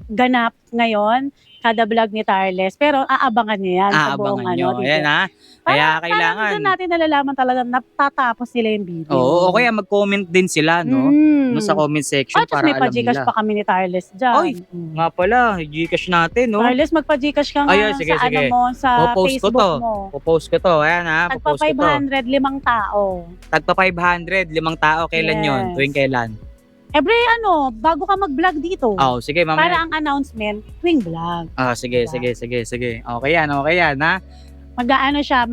ganap ngayon, kada vlog ni Tarles. Pero aabangan nyo yan sa buong Aabangan nyo. dito. Ayan ha. Kaya Parang kailangan. doon natin nalalaman talaga na tatapos nila yung video. Oo, o kaya mag-comment din sila, no? Mm. No, sa comment section Tapos para may alam pa-Gcash nila. pa kami ni Tarles dyan. Ay, nga pala, Gcash natin, no? Tarles, magpa-Gcash ka nga Ayun, sige, sa, sige. ano mo, sa Popost ko Facebook to. mo. Popost ko to. Ayan ha, Tagpa popost ko to. 500, 5 tao. Tagpa 500, 5 tao. Kailan Yes. yon? Tuwing kailan? Every bago ka mag-vlog dito. Oh, sige, Para mamaya. ang announcement, tuwing vlog. Sige, Diba? sige. Okay yan, ha? Mag-ano siya,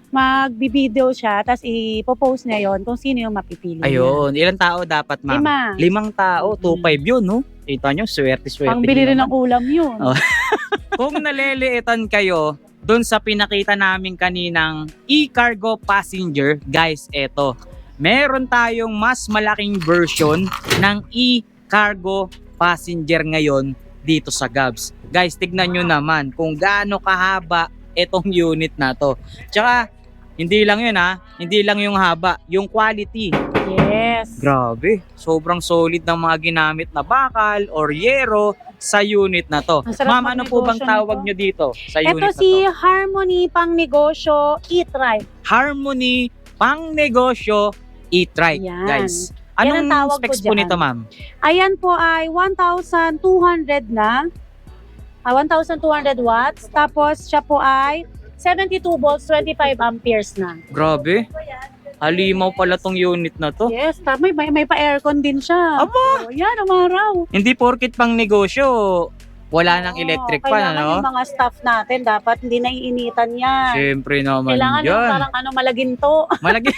mag-video siya, tapos ipopost niya yon kung sino yung mapipili niya. Ayun, ilang tao dapat, ma'am? 5 tao, 2.5 yun, no? Kita nyo, swerte. Pang-bili rin ng ulam yun. Oh. Kung naliliitan kayo dun sa pinakita namin kaninang e-cargo passenger, guys, eto. Meron tayong mas malaking version ng e-cargo passenger ngayon dito sa Gabs. Guys, tignan nyo naman kung gaano kahaba itong unit na to. Tsaka, hindi lang yun hindi lang yung haba, yung quality. Yes. Grabe, sobrang solid ng mga ginamit na bakal or yero sa unit na to. Ang sarap Ma'am, ano po bang magnegosyo tawag nito. nyo dito sa unit Ito na si to? Harmony Pang Negosyo e-Tribe. Harmony Pang Negosyo e-trike, Yan. guys. Yan Anong ang tawag ko specs po dyan. nito, ma'am? Ayan po ay 1,200 na. 1,200 watts. Tapos siya po ay 72 volts, 25 amperes na. Grabe. Halimaw pala tong unit na to. Yes, tama. May pa-aircon din siya. Aba! Oh, yan, umaraw. Hindi porkit pang negosyo, wala nang electric pa, Kailangan ano? yung mga staff natin, dapat hindi naiinitan yan. Siyempre naman Kailangan yung yan. parang malaginto. Malagi.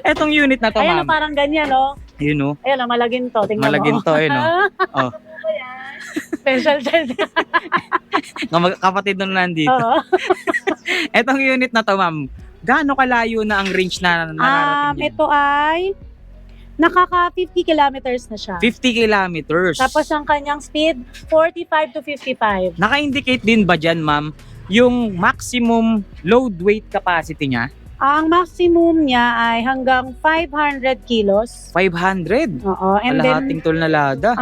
Etong unit na to, Ayan, ma'am. parang ganyan, no? Yun, no? Ayan, malaginto. Tingnan Malaginto, mo. eh, no? Oh. Special child. Kapatid nun nandito. Oo. Etong unit na to, ma'am, gaano kalayo na ang range na nararating niya? Ito ay nakaka 50 kilometers na siya. 50 kilometers. Tapos ang kanyang speed, 45 to 55. Naka-indicate din ba dyan, ma'am, yung maximum load weight capacity niya? Ang maximum niya ay hanggang 500 kilos. 500. Oo. And then, Kalahating tol na lada.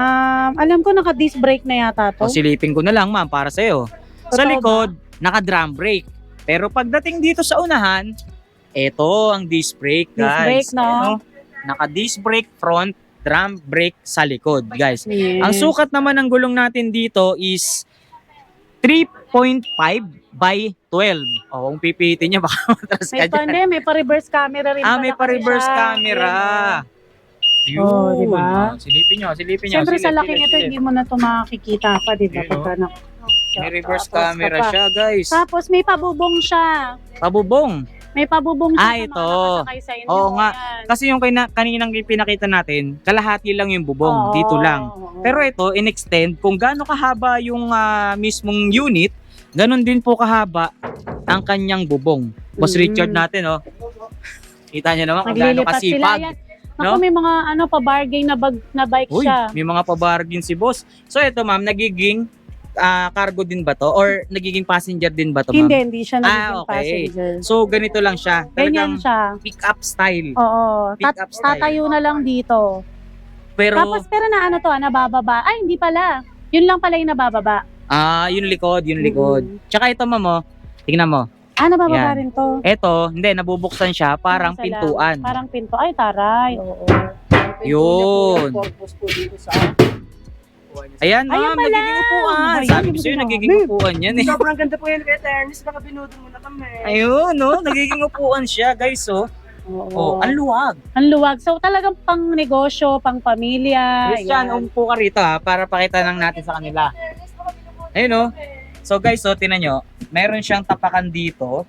alam ko naka-disc brake na yata to. O silipin ko na lang, ma'am, para sa'yo. Sa Totoo likod, naka-drum brake. Pero pagdating dito sa unahan, eto ang disc brake, Disc guys. brake, no? Ayan, oh. Naka-disc brake front, drum brake sa likod, guys. Yes. Ang sukat naman ng gulong natin dito is 3.5 by 12. O, kung pipitin niya, baka matras ka dyan. May pa-reverse camera rin. May pala pa-reverse siya. camera. Ayan, oh, diba? Silipin nyo. Siyempre sa laki nito, hindi mo na ito makikita pa, di ba? Yun, Pagka May reverse tapos camera ka pa. siya, guys. Tapos may pabubong siya. Pabubong. May pabubong siya sa mga Ito. nakasakay sa inyo. Oo nga. Yan. Kasi yung kaninang pinakita natin, kalahati lang yung bubong. Oo, Dito lang. oo. Pero ito, in-extend, kung gaano kahaba yung mismong unit, ganun din po kahaba ang kanyang bubong. Boss Richard natin, oh. Kita niyo naman kung gaano Naglilipat sila kasipag. yan. Naku, may mga pa-bargain na bike Uy, siya. may mga pabargain si boss. So ito, ma'am, nagiging cargo din ba to? Or nagiging passenger din ba to, ma'am? Hindi siya nagiging okay. passenger. So ganito lang siya. Ganyan Talagang siya. pick-up style. Oo. Pick up style. Tatayo na lang dito. Pero, Tapos na ano to, nabababa. Ay, hindi pala. Yun lang pala yung nabababa. yung likod. Tsaka ito, ma'am, oh, tingnan mo. Nabababa Yan. rin to. Ito, hindi, nabubuksan siya, parang Isa lang. pintuan. Parang pinto. Ay, taray. Oo. Yun. Purpose po dito sa Ayan, ma'am, Ayan pala. nagiging upuan. Ayan, Sabi ko yung sa'yo, ginamit. nagiging upuan yan eh. Sobrang ganda po yun, Kuya Ernest. Baka binudol mo na kami. Ayun, no? Nagiging upuan siya, guys, oh. Oh, ang luwag. Ang luwag. So, talagang pang negosyo, pang pamilya. Christian, Ayan. umupo ka rito ha, para pakita lang natin sa kanila. Ayun, oh. So, guys, oh, tinan nyo, meron siyang tapakan dito.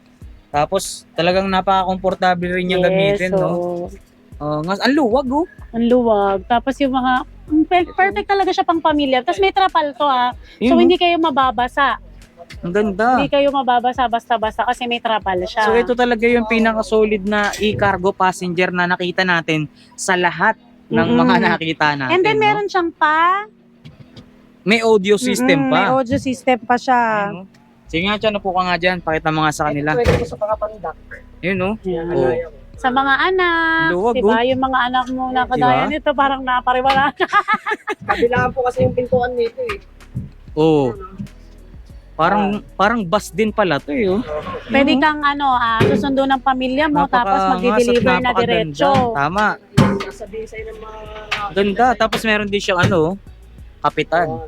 Tapos, talagang napaka-komportable rin niyang gamitin, no? Ang luwag, oh. Ang luwag. Tapos yung mga, perfect talaga siya pang pamilya. Tapos may trapal to ha. So, Yun, hindi kayo mababasa. ang ganda. Hindi kayo mababasa basta-basta kasi may trapal siya. So ito talaga yung pinaka-solid na e-cargo passenger na nakita natin sa lahat ng mga nakita natin. And then no? meron siyang May audio system May pa. audio system pa siya. Ayun, no? Sige nga, Chan, upo ka nga dyan. Pakita mo nga sa kanila. Pwede ko sa pangapandak. Yun, no? Yan. Oh. Sa mga anak, Luwag, diba? Yung mga anak mo na kadaya nito, parang napariwala. Kabilaan po kasi yung pintuan nito eh. Oh. Parang bus din pala to, eh. Oh. Pwede kang susundo ng pamilya mo, tapos mag-deliver na diretso. Tama. Sasabihin sa'yo ng mga... Ganda. Tapos meron din siyang kapitan.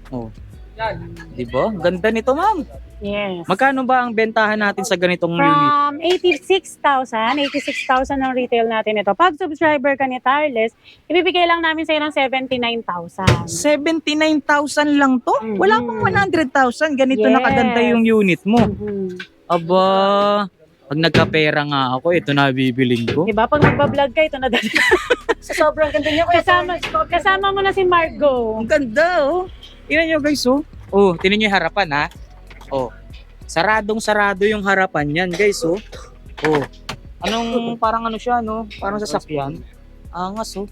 Oh. Yan. Diba? Ganda nito, ma'am. Yes. Magkano ba ang bentahan natin sa ganitong unit? From 86,000 ang retail natin ito. Pag subscriber ka ni Tarles, ibibigay lang namin sa'yo ng 79,000. 79,000 lang to? Mhm. Wala pang 100,000. Ganito Yes. nakaganda yung unit mo. Mhm. Aba, pag nagkapera nga ako, ito na bibiling ko. Diba? Pag magbablog ka, ito na dali. Sa sobrang ganda niya kuya. Kasama mo na si Margo. Ang ganda, oh. Tingnan nyo, guys, oh. Oh, tingnan nyo yung harapan, ha. Oh. Saradong-sarado yung harapan yan, guys, oh. Oh. Parang siya, no? Parang sasakyan. Angas, oh.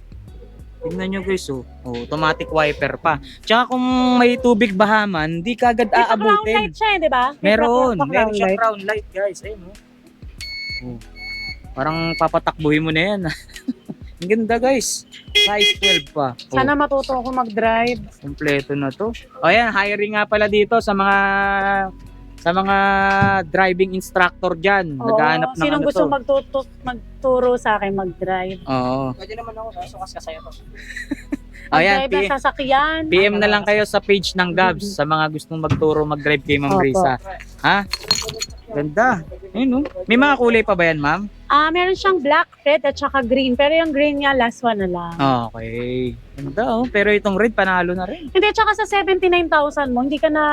Tingnan nyo, guys, oh. Oh, automatic wiper pa. Tsaka kung may tubig bahaman, di kagad May crown aabutin. light siya, di ba? Meron crown siyang light. crown light, guys. Ayun, oh. Oh. Parang papatakbuhin mo na yan. Ang ganda, guys. Size 12 pa. Oh. Sana matuto ako mag-drive. Kompleto na to. O yan, hiring nga pala dito sa mga driving instructor diyan. Naghahanap ng Sinong ano gusto to. magturo sa akin mag-drive? Oo. Pwede naman ako. Nasukas ka sa'yo to. Ayan, Mag-drive na sasakyan. PM na lang kayo sa page ng Gabs sa mga gustong magturo mag-drive kay Ma'am Opo. Risa. Ha? Ganda. Ayun, oh. May mga kulay pa ba yan, ma'am? Meron siyang black, red, at saka green. Pero yung green niya, last one na lang. Okay. Ganda, oh. Pero itong red, panalo na rin. Hindi, tsaka sa 79,000 mo, hindi ka na...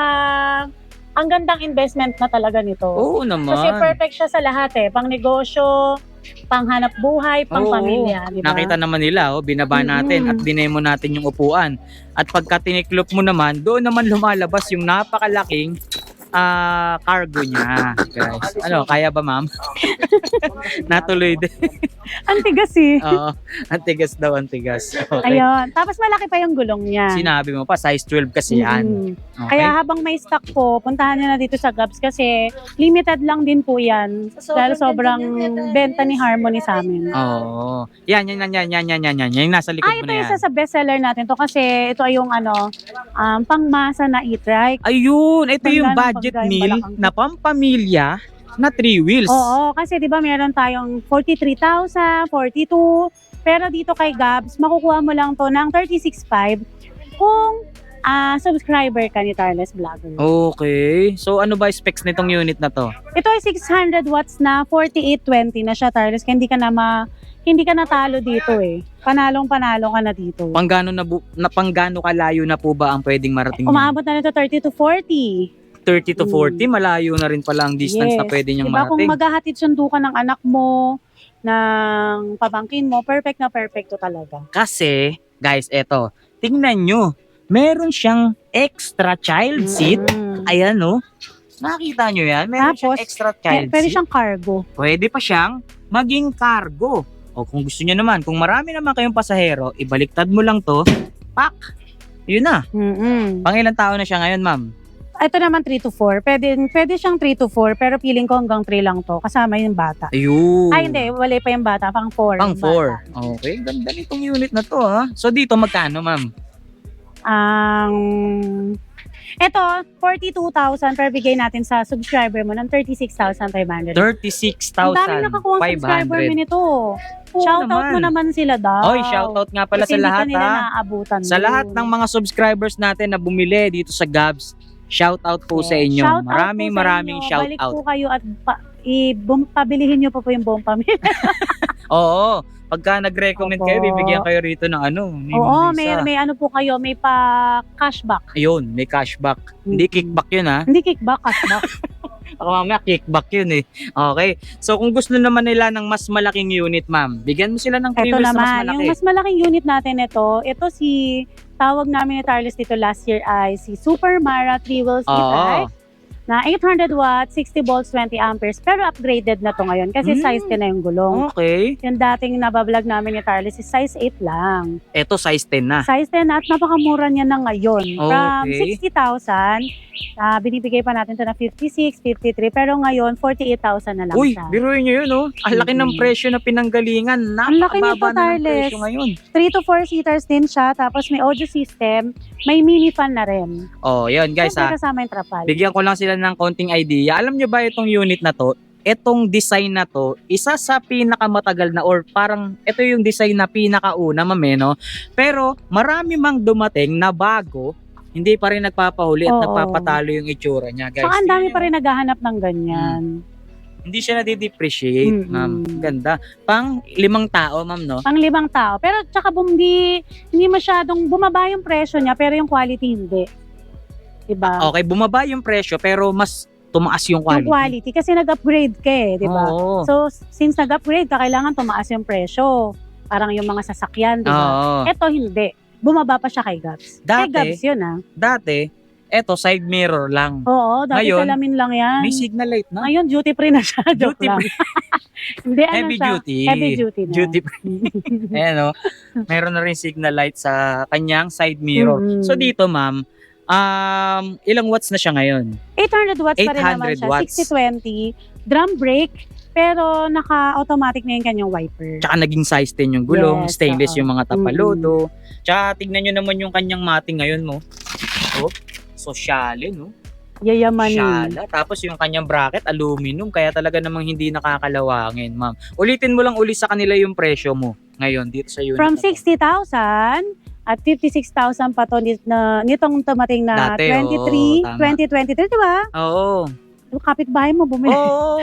Ang gandang investment na talaga nito. Oo naman. Kasi perfect siya sa lahat eh. Pang negosyo, pang hanap buhay, pang Oo. pamilya. Di ba? Nakita naman nila, binaba natin at dinemo natin yung upuan. At pagka tiniklop mo naman, doon naman lumalabas yung napakalaking cargo niya, guys. Ano, kaya ba, ma'am? Natuloy din. Ang tigas eh. Oo, antigas daw, antigas. Okay. Ayun. Tapos malaki pa yung gulong niya. Sinabi mo pa, size 12 kasi yan. Mm. Okay? Kaya habang may stock po, puntahan nyo na dito sa Gabs kasi limited lang din po yan. Dahil sobrang benta ni Harmony sa amin. Oo. Yan. Yung nasa likod mo Ito na yung yan. isa sa bestseller natin to kasi ito ay yung pangmasa na e-trike. Ayun, ito yung Magkano budget pagka yung meal balakang? na pampamilya na 3 wheels. Oo, kasi 'di ba meron tayong 43,000, 42. Pero dito kay Gabs, makukuha mo lang to ng 36,500 kung subscriber ka ni Tarles Vlogger. Okay. So ano ba specs nitong unit na to? Ito ay 600 watts na 4820 na siya, Tarles. Kaya hindi ka natalo dito eh. Panalong-panalo ka na dito. Panggano kalayo na po ba ang pwedeng marating? Umabot na nito 30 to 40. 30 to 40, malayo na rin pala ang distance na pwede niyang Diba, kung marating. maghahatid sundo ka ng anak mo, ng pamangkin mo, perfect na perfecto talaga. Kasi, guys, eto, tingnan nyo, meron siyang extra child seat. Ayan, no? Nakita nyo yan? Meron siyang Tapos, extra child Pwede seat. siyang cargo. Pwede pa siyang maging cargo. O kung gusto nyo naman, kung marami naman kayong pasahero, ibaliktad mo lang to, pak! Yun na. Pang ilang tao na siya ngayon, ma'am? Ito naman 3 to 4. Pwede siyang 3 to 4, pero feeling ko hanggang 3 lang to. Kasama yung bata. Ayun. Ay, hindi. Wala pa yung bata. Pang 4. Pang 4. Okay, ganda nitong unit na to, ha? So dito, magkano, ma'am? Ito, 42,000 per bigay natin sa subscriber mo ng 36,500. 36,500. Ang dami nakakuha ang subscriber mo nito. Oo Shoutout mo naman sila daw. Oy, shoutout nga pala Kasi sa lahat, hindi ka nila ha? naaabutan. Sa lahat ng mga subscribers natin na bumili dito sa Gabs, shoutout po sa inyo. Shoutout Maraming po sa maraming inyo. shoutout. Balik po kayo at pabilihin nyo pa po yung buong pamilya. Oo, pagka nag-recommend Opo. kayo, bibigyan kayo rito ng ni Oo, Ma'am Risa. may ano po kayo, may pa-cashback. Ayun, may cashback. Hindi kickback yun, ha? Hindi kickback, cashback. Baka mamaya kickback yun, eh. Okay. So, kung gusto naman nila ng mas malaking unit, ma'am, bigyan mo sila ng Ito previous na mas naman, malaki. yung mas malaking unit natin ito tawag namin ni Tarles dito last year ay si Super Mara 3 wheels e-trike na 800 watts, 60 volts, 20 amperes. Pero upgraded na to ngayon kasi size 10 na yung gulong. Okay. Yung dating nabablog namin ni Tarles is size 8 lang. Ito, size 10 na. Size 10 na at napakamura niya na ngayon. From Okay. 60,000, Binibigay pa natin to na 56, 53, pero ngayon 48,000 na lang Uy, siya. biruin nyo yun, oh. Ang laki ng presyo na pinanggalingan. Ang laki nito, Napakababa na ng Tarles. presyo ngayon. 3 to 4 seaters din siya, tapos may audio system, may mini fan na rin. Oh, yun guys, Siyempre kasama yung trapal. bigyan ko lang sila ng konting idea. Alam nyo ba itong unit na to? Itong design na to, isa sa pinakamatagal na or parang ito yung design na pinakauna, ma'am, no? Pero marami mang dumating na bago, hindi pa rin nagpapahuli at Oo. nagpapatalo yung itsura niya, guys. Saka ang dami Yun pa rin naghahanap ng ganyan. Hindi siya nadi-depreciate, ma'am. Ganda. Pang 5 tao, ma'am, no? Pang 5 tao. Pero tsaka hindi masyadong bumaba yung presyo niya, pero yung quality hindi. Diba? Okay, bumaba yung presyo pero mas tumaas yung Yung quality. quality. Kasi nag-upgrade ka eh, di ba? Oo. So, since nag-upgrade ka, kailangan tumaas yung presyo. Parang yung mga sasakyan, di ba? Oo. Ito hindi. Bumaba pa siya kay Gabs. Dati- Kay Gabs yun ah. Dati, eto side mirror lang. Oo, dati Ngayon, salamin lang yan. May signal light na. Ngayon, duty free na siya. Joke Duty lang. free. Hindi, ano Heavy siya? duty. Heavy duty na. Duty free. Ayan, oh. Meron na rin signal light sa kanyang side mirror. Mm-mm. So dito, ma'am, ilang watts na siya ngayon? 800 watts pa rin naman 800 siya. watts. 60-20. Drum brake. Pero naka-automatic na yung kanyang wiper. Tsaka naging size 10 yung gulong, Yes, stainless oo. yung mga tapalodo. Tsaka tignan nyo naman yung kanyang mating ngayon mo. Oh, sosyale, no? Yayamanin. Shala. Tapos yung kanyang bracket, aluminum. Kaya talaga namang hindi nakakalawangin, ma'am. Ulitin mo lang uli sa kanila yung presyo mo ngayon dito sa unit. From na to. 60,000 at 56,000 pa to nitong tumating na Dati, 23, oo, tama. 2023, di ba? Oo. Kapitbahay mo bumili. Oo.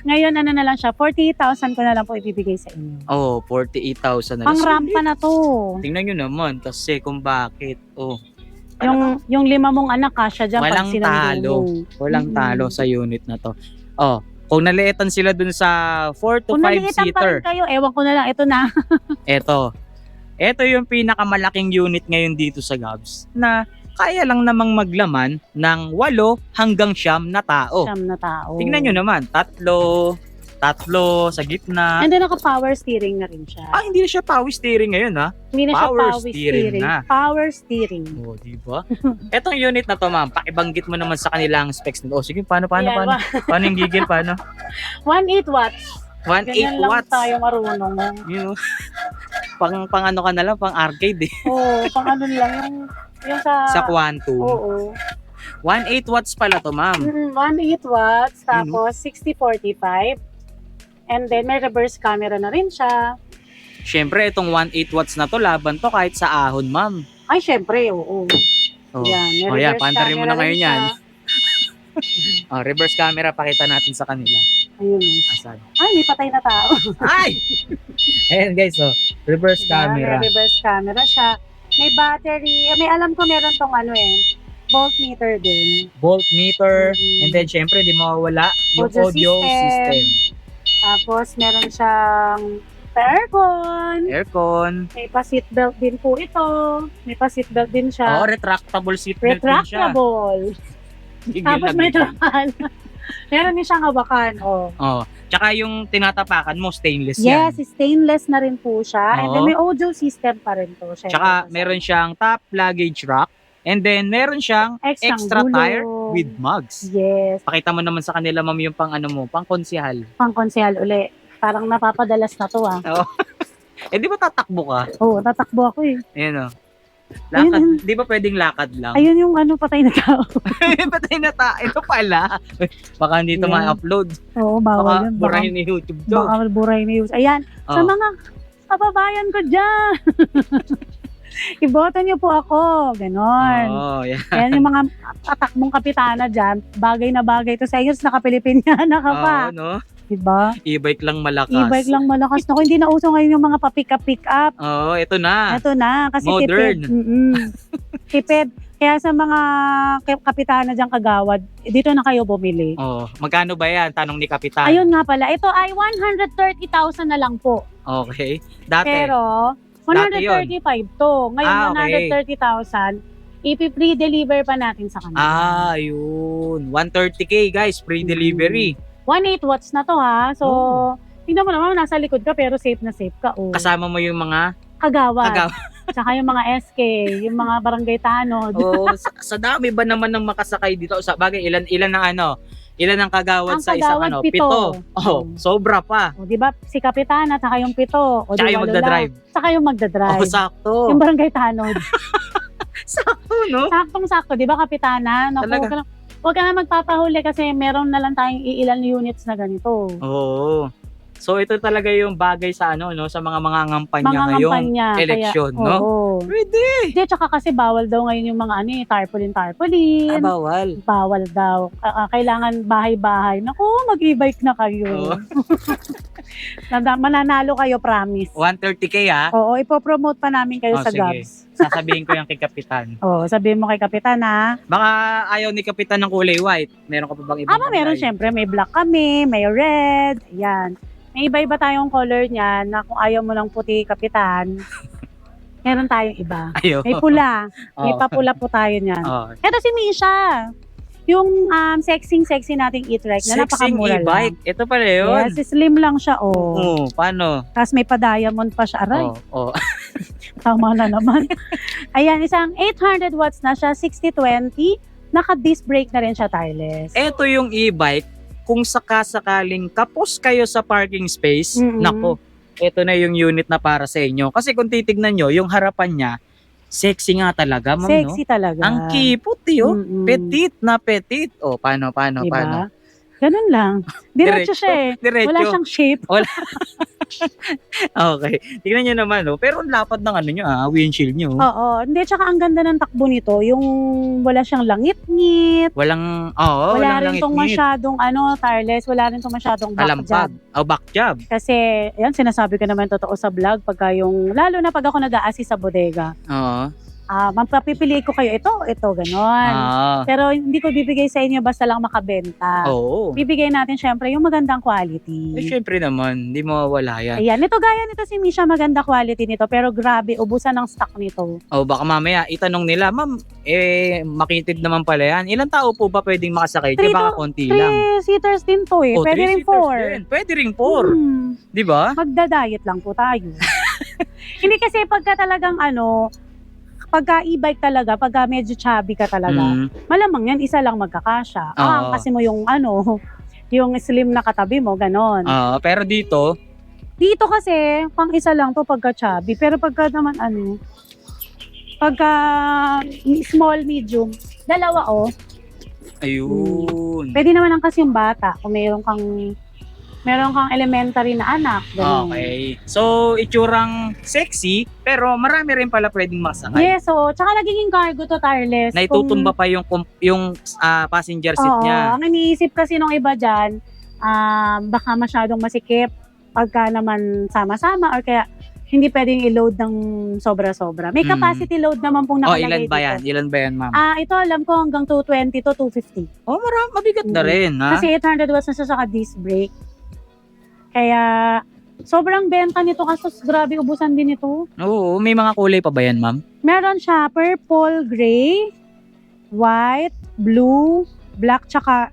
Ngayon ano na lang siya, 48,000 ko na lang po ibibigay sa inyo. Oh, 48,000 na Pang lang. rampa na to. Tingnan nyo naman kasi kung bakit. Oh, Yung 5 mong anak kasya dyan Walang pag sinundo talo. mo. walang Mm-mm. talo sa unit na to. Oh, kung naliitan sila dun sa 4 to Kung 5 naliitan pa seater, rin kayo, ewan ko na lang, ito na. Ito yung pinakamalaking unit ngayon dito sa Gabs na kaya lang namang maglaman ng 8 hanggang 9 na tao. Siyam na tao. Tingnan nyo naman, tatlo sa gitna. And then naka-power steering na rin siya. Hindi na siya power steering ngayon, ha? Hindi na siya power power steering steering. na. Power steering. Oh, di ba? Etong unit na to, ma'am, pakibanggit mo naman sa kanilang specs nito. Oh, sige, paano? Ayan, Paano yung gigil, paano? 1.8 watts. 1.8 Ganyan lang watts. tayo marunong. You know, pang ano ka na lang, pang arcade eh. Oo, pang ano lang, yung sa... Sa Quantum. Oo. 1.8 watts pala to, ma'am. 1.8 watts, tapos 60-45. And then may reverse camera na rin siya. Siyempre, itong 1.8 watts na to, laban to kahit sa ahon, ma'am. Ay, syempre, oo. Oh. Yan, may Oh, yan, reverse pantarin mo na camera ngayon rin yan. siya. Oh, reverse camera, pakita natin sa kanila. Ayun. Asan? Ay, may patay na tao. Ay! Ayan guys, oh. Reverse camera. May reverse camera siya. May battery. May alam ko meron tong voltmeter din. Voltmeter. Mhm. And then, syempre, di mawawala yung audio system. Tapos meron siyang aircon. Aircon. May pa-seatbelt din po ito. May pa-seatbelt din siya. Oh, retractable seatbelt din siya. Retractable. Tigil Tapos lang may ito. trapal. Meron din siyang hawakan. Oh. Oh. Tsaka yung tinatapakan mo, stainless yan. Yes, stainless na rin po siya. And then Oo. may audio system pa rin po. Syempre, Tsaka meron siyang top luggage rack. And then meron siyang Extrang extra gulong. tire with mugs. Yes, Pakita mo naman sa kanila, ma'am, yung pang ano mo, pang konsihal. pang konsehal uli. Parang napapadalas na to Eh, di ba tatakbo ka? Oo, tatakbo ako eh. Ayan o. Lakad, di ba pwedeng lakad lang? Ayun yung patay na tao. Patay na ito pala. Baka hindi ito Yan. ma-upload. Oo, Baka bawal yun. burahin ni YouTube to. Baka buray na yun. Ayan, sa Oh. mga kababayan ko dyan. Iboto niyo po ako. Ganon. Oh, yeah. Ayan yung mga tatakbong kapitana dyan. Bagay na bagay to sa iyo. Nakapilipinyana ka pa. Oo, no? Diba? E-bike lang malakas. E-bike lang malakas. Naku, hindi na uso ngayon yung mga pa-pick up. Oo, ito na. Ito na. Kasi Modern. tipid. Tipid. Kaya sa mga kapitana dyan kagawad, dito na kayo bumili. Oh, magkano ba yan? Tanong ni Kapitan. Ayun nga pala. Ito ay 130,000 na lang po. Okay. Dati. Pero, Dati 135 to. Ngayon, okay. 130,000. Ipi-free deliver pa natin sa kanila. Yun. 130k guys, free delivery. 1.8 watts na to ha. So, Oh. tingnan mo naman, nasa likod ka pero safe na safe ka. Oh. Kasama mo yung mga Kagawad. Agaw. Tsaka yung mga SK, yung mga barangay tanod. Oh, sa dami ba naman ng makasakay dito? Sa bagay, ilan ang kagawad Ang sa isang kagawad, 7. Oh, sobra pa. O, di ba? Si Kapitana, tsaka yung 7. O, Tsaka di yung 8 magdadrive. lang. Tsaka yung magdadrive. Oh, sakto. Yung barangay tanod. Sakto, no? Saktong-sakto, di ba, Kapitana? Naku, Talaga? huwag ka na magpapahuli kasi meron na lang tayong iilan units na ganito. Oo. So ito talaga yung bagay sa sa mga ngampanya ngayong ngampanya, eleksyon, kaya, no? Oo. Pwede. Hindi, tsaka kasi bawal daw ngayon yung mga tarpaulin. Bawal. Bawal daw. Kailangan bahay-bahay. Naku, mag-e-bike na kayo. Oo. Mananalo kayo, promise. 130k ha? Oo, ipopromote pa namin kayo Oh, sa sige. Gabs. Sasabihin ko yung kay Kapitan. Oo, sabihin mo kay Kapitan, ha? Baka ayaw ni Kapitan ng kulay white. Meron ka pa bang ibang Meron kulay? syempre. May black kami, may red. Yan. May iba-iba tayong color niyan na kung ayaw mo ng puti, Kapitan, meron tayong iba. Ayaw. May pula. May Oh. papula po tayo niyan. Oh. Ito si Misha. Yung sexy nating e-trike na Sexing napakamura e-bike. lang. Ito pala yun. Yes, slim lang siya, oh. Oo, paano? Tapos may pa-diamond pa siya. Aray, Oh. tama na naman. Ayan, isang 800 watts na siya, 60-20. Naka-disc brake na rin siya, tireless. Ito yung e-bike. Kung sakasakaling kapos kayo sa parking space, Mm-mm. nako, ito na yung unit na para sa inyo. Kasi kung titignan nyo, yung harapan niya, sexy nga talaga, ma'am, no? Sexy talaga. Ang cute, oh. Mm-mm. Petit na petit. Oh, paano? Diba? Ganun lang. Diretso siya eh. Diretso. Wala siyang shape. Okay. Tignan nyo naman, oh. Pero ang lapad ng windshield nyo. Oo. Hindi, tsaka ang ganda ng takbo nito. Yung wala siyang langit-ngit. Walang Wala rin tong langit-ngit. masyadong tireless. Wala rin tong masyadong back Kalampag. jab. Oh, back jab. Kasi, yan, sinasabi ko naman totoo sa vlog pagka yung, lalo na pag ako nag-a-assist sa bodega. Oo. Mapapipili ko kayo ito, ganon. Pero hindi ko bibigay sa inyo basta lang makabenta. Oo. Bibigay natin syempre yung magandang quality. Syempre naman, hindi mawawala yan. Ayan, ito gaya nito si Misha, maganda quality nito. Pero grabe, ubusan ng stock nito. Oh, baka mamaya itanong nila, ma'am, makitid naman pala yan. Ilang tao po ba pwedeng makasakay? Di baka konti lang. 3-seaters din to eh. Oh, Pwede rin 4. Pwede rin 4. Di ba? Magda-diet lang po tayo. Hindi kasi pagka talagang pagka e-bike talaga, pagka medyo chubby ka talaga, malamang yan, isa lang magkakasya. Kasi mo yung yung slim na katabi mo, ganon. Pero dito kasi, pang isa lang to pagka chubby. Pero pagka naman pagka small, medium, dalawa ayun. Pwede naman lang kasi yung bata, kung meron kang elementary na anak. Ganun. Okay. So, itsurang sexy, pero marami rin pala pwedeng masakay. Yes, tsaka nagiging cargo to, tireless. Na itutumba pa yung passenger seat niya. Ang iniisip kasi nung iba dyan, baka masyadong masikip pagka naman sama-sama or kaya hindi pwedeng i-load ng sobra-sobra. May capacity load naman pong nakalagay Ilan ba yan? dito. Ilan ba yan, ma'am? Ito alam ko hanggang 220 to 250. Mabigat na rin, ha? Kasi 800 watts na siya sa disc brake. Kaya sobrang benta nito kasi grabe ubusan din ito. Oo, may mga kulay pa ba yan, ma'am? Meron siya purple, gray, white, blue, black, tsaka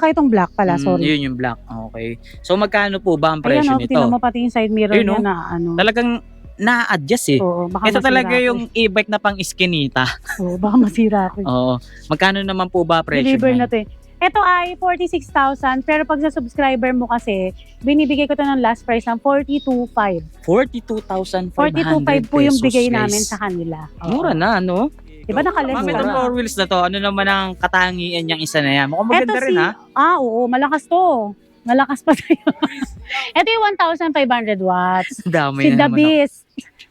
itong black pala, sorry. Yun yung black. Okay. So, magkano po ba ang presyo Ayan, nito? tingnan mo pati yung side mirror Ayun, niya na Talagang na-adjust eh. Oo, baka Ito masira talaga ako yung e-bike na pang iskinita. Oo, baka masira ako. Oo. Magkano naman po ba presyo Deliver niyan? na to eh. Ito ay 46,000 pero pag sa subscriber mo kasi, binibigay ko to ng last price ng 42,500. 42,500 42,500 po yung pesos, bigay guys. namin sa kanila. Oo. Mura na, no? Diba nakaless Ma'am, ka? itong four wheels na to, ano naman ang katangian niyang isa na yan? Mukhang maganda Ito rin, ha? Oo, malakas to. Malakas pa tayo. Ito yung 1,500 watts. Dami Si na The naman. Beast.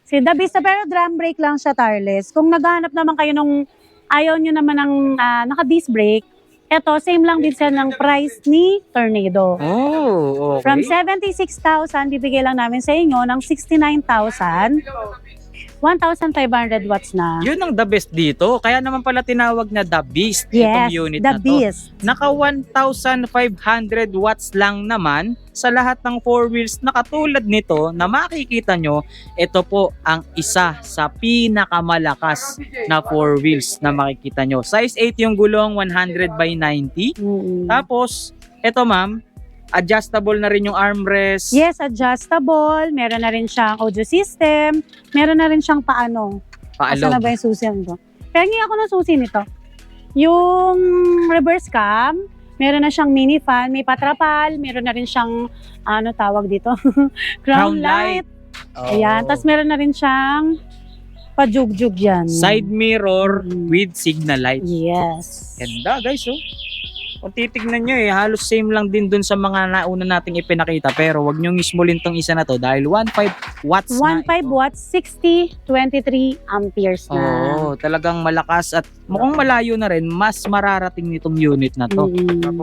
Si The Beast, pero drum brake lang siya, tireless. Kung naghahanap naman kayo nung ayaw nyo naman ng naka-disc brake, eto, same lang din siya ng price ni Tornado. Oh, okay. From 76,000, bibigay lang namin sa inyo ng 69,000. 1,500 watts na. Yun ang the best dito. Kaya naman pala tinawag na the beast itong Yes, unit The na to. Beast. Naka 1,500 watts lang naman sa lahat ng four wheels na katulad nito na makikita nyo, ito po ang isa sa pinakamalakas na four wheels na makikita nyo. Size 8 yung gulong, 100 by 90. Mm-mm. Tapos, ito ma'am, Adjustable na rin yung armrest. Yes, adjustable. Meron na rin siyang audio system. Meron na rin siyang paano. Asa na Paalog. ba yung susi nito? Pengi ako ng susi nito. Yung reverse cam, meron na siyang mini fan, may patrapal, meron na rin siyang, ano tawag dito? Crown light. Oh. Ayan. Tapos meron na rin siyang pajugjug yan. Side mirror Mm. with signal light. Yes. Ganda guys, oh. Kung titignan nyo halos same lang din dun sa mga nauna nating ipinakita. Pero wag nyo ismulin tong isa na to dahil 1.5 watts 1.5 na ito. watts, 60, 23 amperes na. Oo, talagang malakas at mukhang malayo na rin. Mas mararating nitong unit na to. Mm.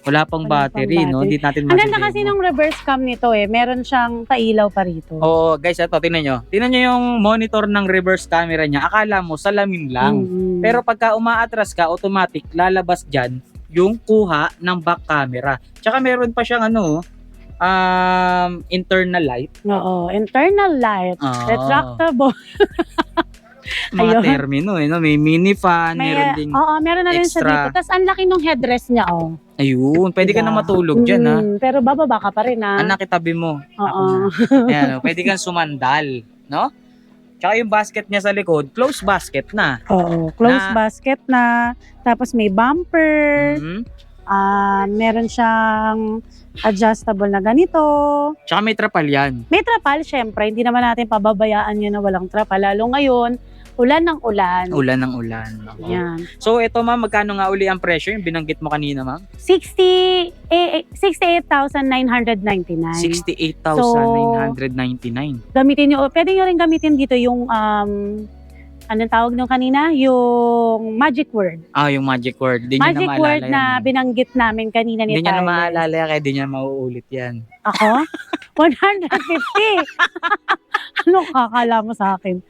Wala pang Wala battery, pang no? battery. Hindi natin Ang ganda masidemo. kasi ng reverse cam nito meron siyang pailaw pa rito. Oo, guys, ito, tingnan nyo. Tingnan nyo yung monitor ng reverse camera niya. Akala mo, salamin lang. Mm. Pero pagka umaatras ka, automatic, lalabas dyan yung kuha ng back camera. Tsaka meron pa siyang internal light. Oo, internal light, Ah. retractable. Mga Ayun. termino, no? May mini fan, meron ding... meron na rin siya extra. dito. Tapos ang laki ng headrest niya, Ayun, pwede ka Diba? na matulog dyan, ha? Pero bababa ka pa rin, Anak, itabi mo. Oo. Ayan, pwede kang sumandal, no? Tsaka yung basket niya sa likod, close basket na. Oo, close Na- basket na. Tapos may bumper. Mhm. Meron siyang adjustable na ganito. Tsaka may trapal yan. May trapal, syempre. Hindi naman natin pababayaan yun na walang trapal. Lalo ngayon, ulan ng ulan. Ulan ng ulan. Oo. Yan. So, ito ma'am, magkano nga uli ang presyo? Yung binanggit mo kanina, ma'am? 68,999. 68,999. Gamitin nyo, pwede nyo rin gamitin dito yung, anong tawag nyo kanina? Yung magic word. Yung magic word. Di niya Magic na maalala word yan, na ma'am. binanggit namin kanina ni Hindi niya na Tyler. maalala kaya di niya mauulit yan. Ako? 150. Ano kakala mo sa akin?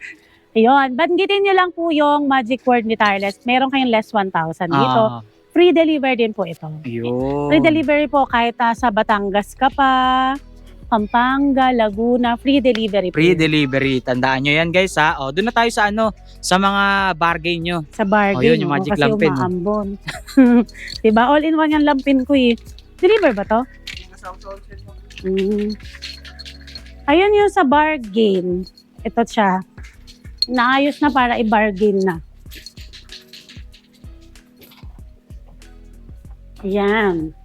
Ayun, banggitin nyo lang po yung magic word ni Tireless. Meron kayong less 1,000 dito. Free delivery din po ito. Ayun. Free delivery po kahit sa Batangas ka pa, Pampanga, Laguna, free delivery po. Free delivery. Tandaan nyo yan, guys, ha? Doon na tayo sa sa mga bargain nyo. Sa bargain. Yun, yung magic kasi lampin, no? umaambon. Diba? All-in-one yung lampin ko eh. Deliver ba to? Ayun yung sa bargain. Ito siya. Naayos na para i-bargain na. Ayan.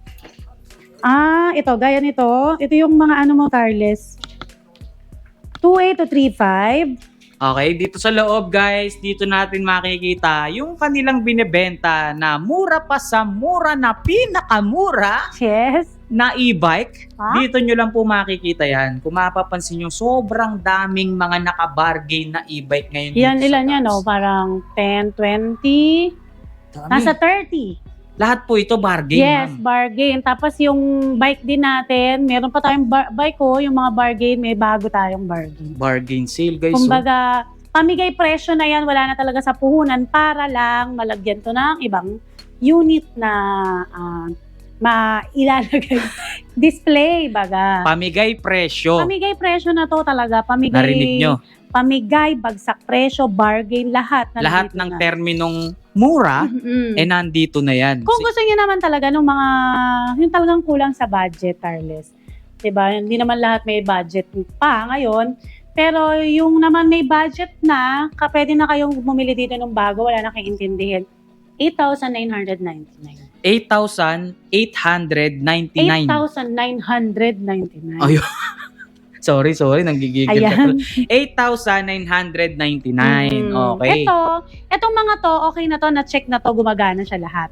Ito. Gaya nito. Ito yung mga mo, Carles. 2.8 to 3.5. Okay, dito sa loob, guys, dito natin makikita yung kanilang binebenta na mura pa sa mura na pinakamura Yes. na e-bike. Ha? Dito nyo lang po makikita yan. Kung mapapansin nyo, sobrang daming mga naka-bargain na e-bike ngayon. Yan, dito sa ilan yan, taas. no? Parang 10, 20. Dami. Nasa 30. Lahat po ito bargain, Yes, ma'am. bargain. Tapos yung bike din natin, meron pa tayong bike yung mga bargain, may bago tayong bargain. Bargain sale, guys. Kumbaga, pamigay presyo na yan, wala na talaga sa puhunan para lang malagyan to ng ibang unit na mailalagay. Display, baga. Pamigay presyo. Pamigay presyo na to talaga. Pamigay, Narinig nyo? Pamigay, bagsak presyo, bargain, lahat. Lahat nandito ng na. terminong mura, Mm-mm. nandito na yan. Kung gusto niyo naman talaga ng mga, yung talagang kulang sa budget, Carles. Diba? Hindi naman lahat may budget pa ngayon. Pero yung naman may budget na, pwede na kayong bumili dito ng bago, wala na kayong intindihin. 8,999. 8,899. 8,999. Ayun. Sorry, nanggigigil Ayan. ka. 8,999. Okay. Etong mga to, okay na to, na-check na to, gumagana siya lahat.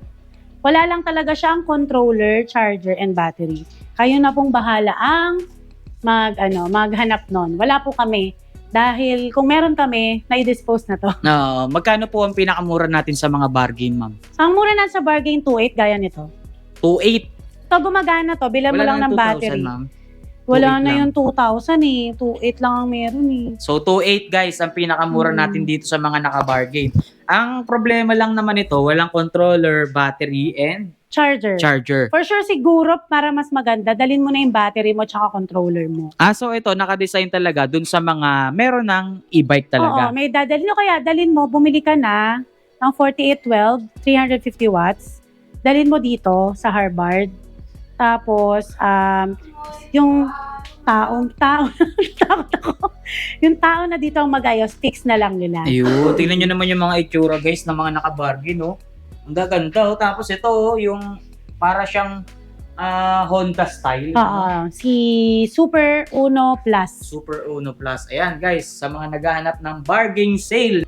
Wala lang talaga siya ang controller, charger, and battery. Kayo na pong bahala ang maghanap nun. Wala po kami. Dahil kung meron kami, na-dispose na to. No, magkano po ang pinakamura natin sa mga bargain, ma'am? Ang mura na sa bargain, 2.8, gaya nito. 2,800. So, gumagana to. Bilan mo lang ng 2,000, battery. ma'am. Wala 2.8 na lang. yung 2,000 eh. 2.8 lang ang meron eh. So, 2,800 guys, ang pinakamura natin dito sa mga naka-bargain. Ang problema lang naman ito, walang controller, battery, and Charger. charger. For sure, siguro, para mas maganda, dalin mo na yung battery mo tsaka controller mo. So ito, naka-design talaga dun sa mga meron ng e-bike talaga. Oo, may dadalhin o kaya dalin mo, bumili ka na ng 4812, 350 watts. Dalin mo dito sa Harvard. Tapos, yung tao yung tao na dito ang mag-ayos, fix na lang nila. Ayun, tingnan nyo naman yung mga itsura guys ng mga naka-bargain, no? Ang gaganda, oh. Tapos ito, oh, yung para siyang Honda style. Oo, si Super Uno Plus. Super Uno Plus. Ayan guys, sa mga naghahanap ng bargain sale,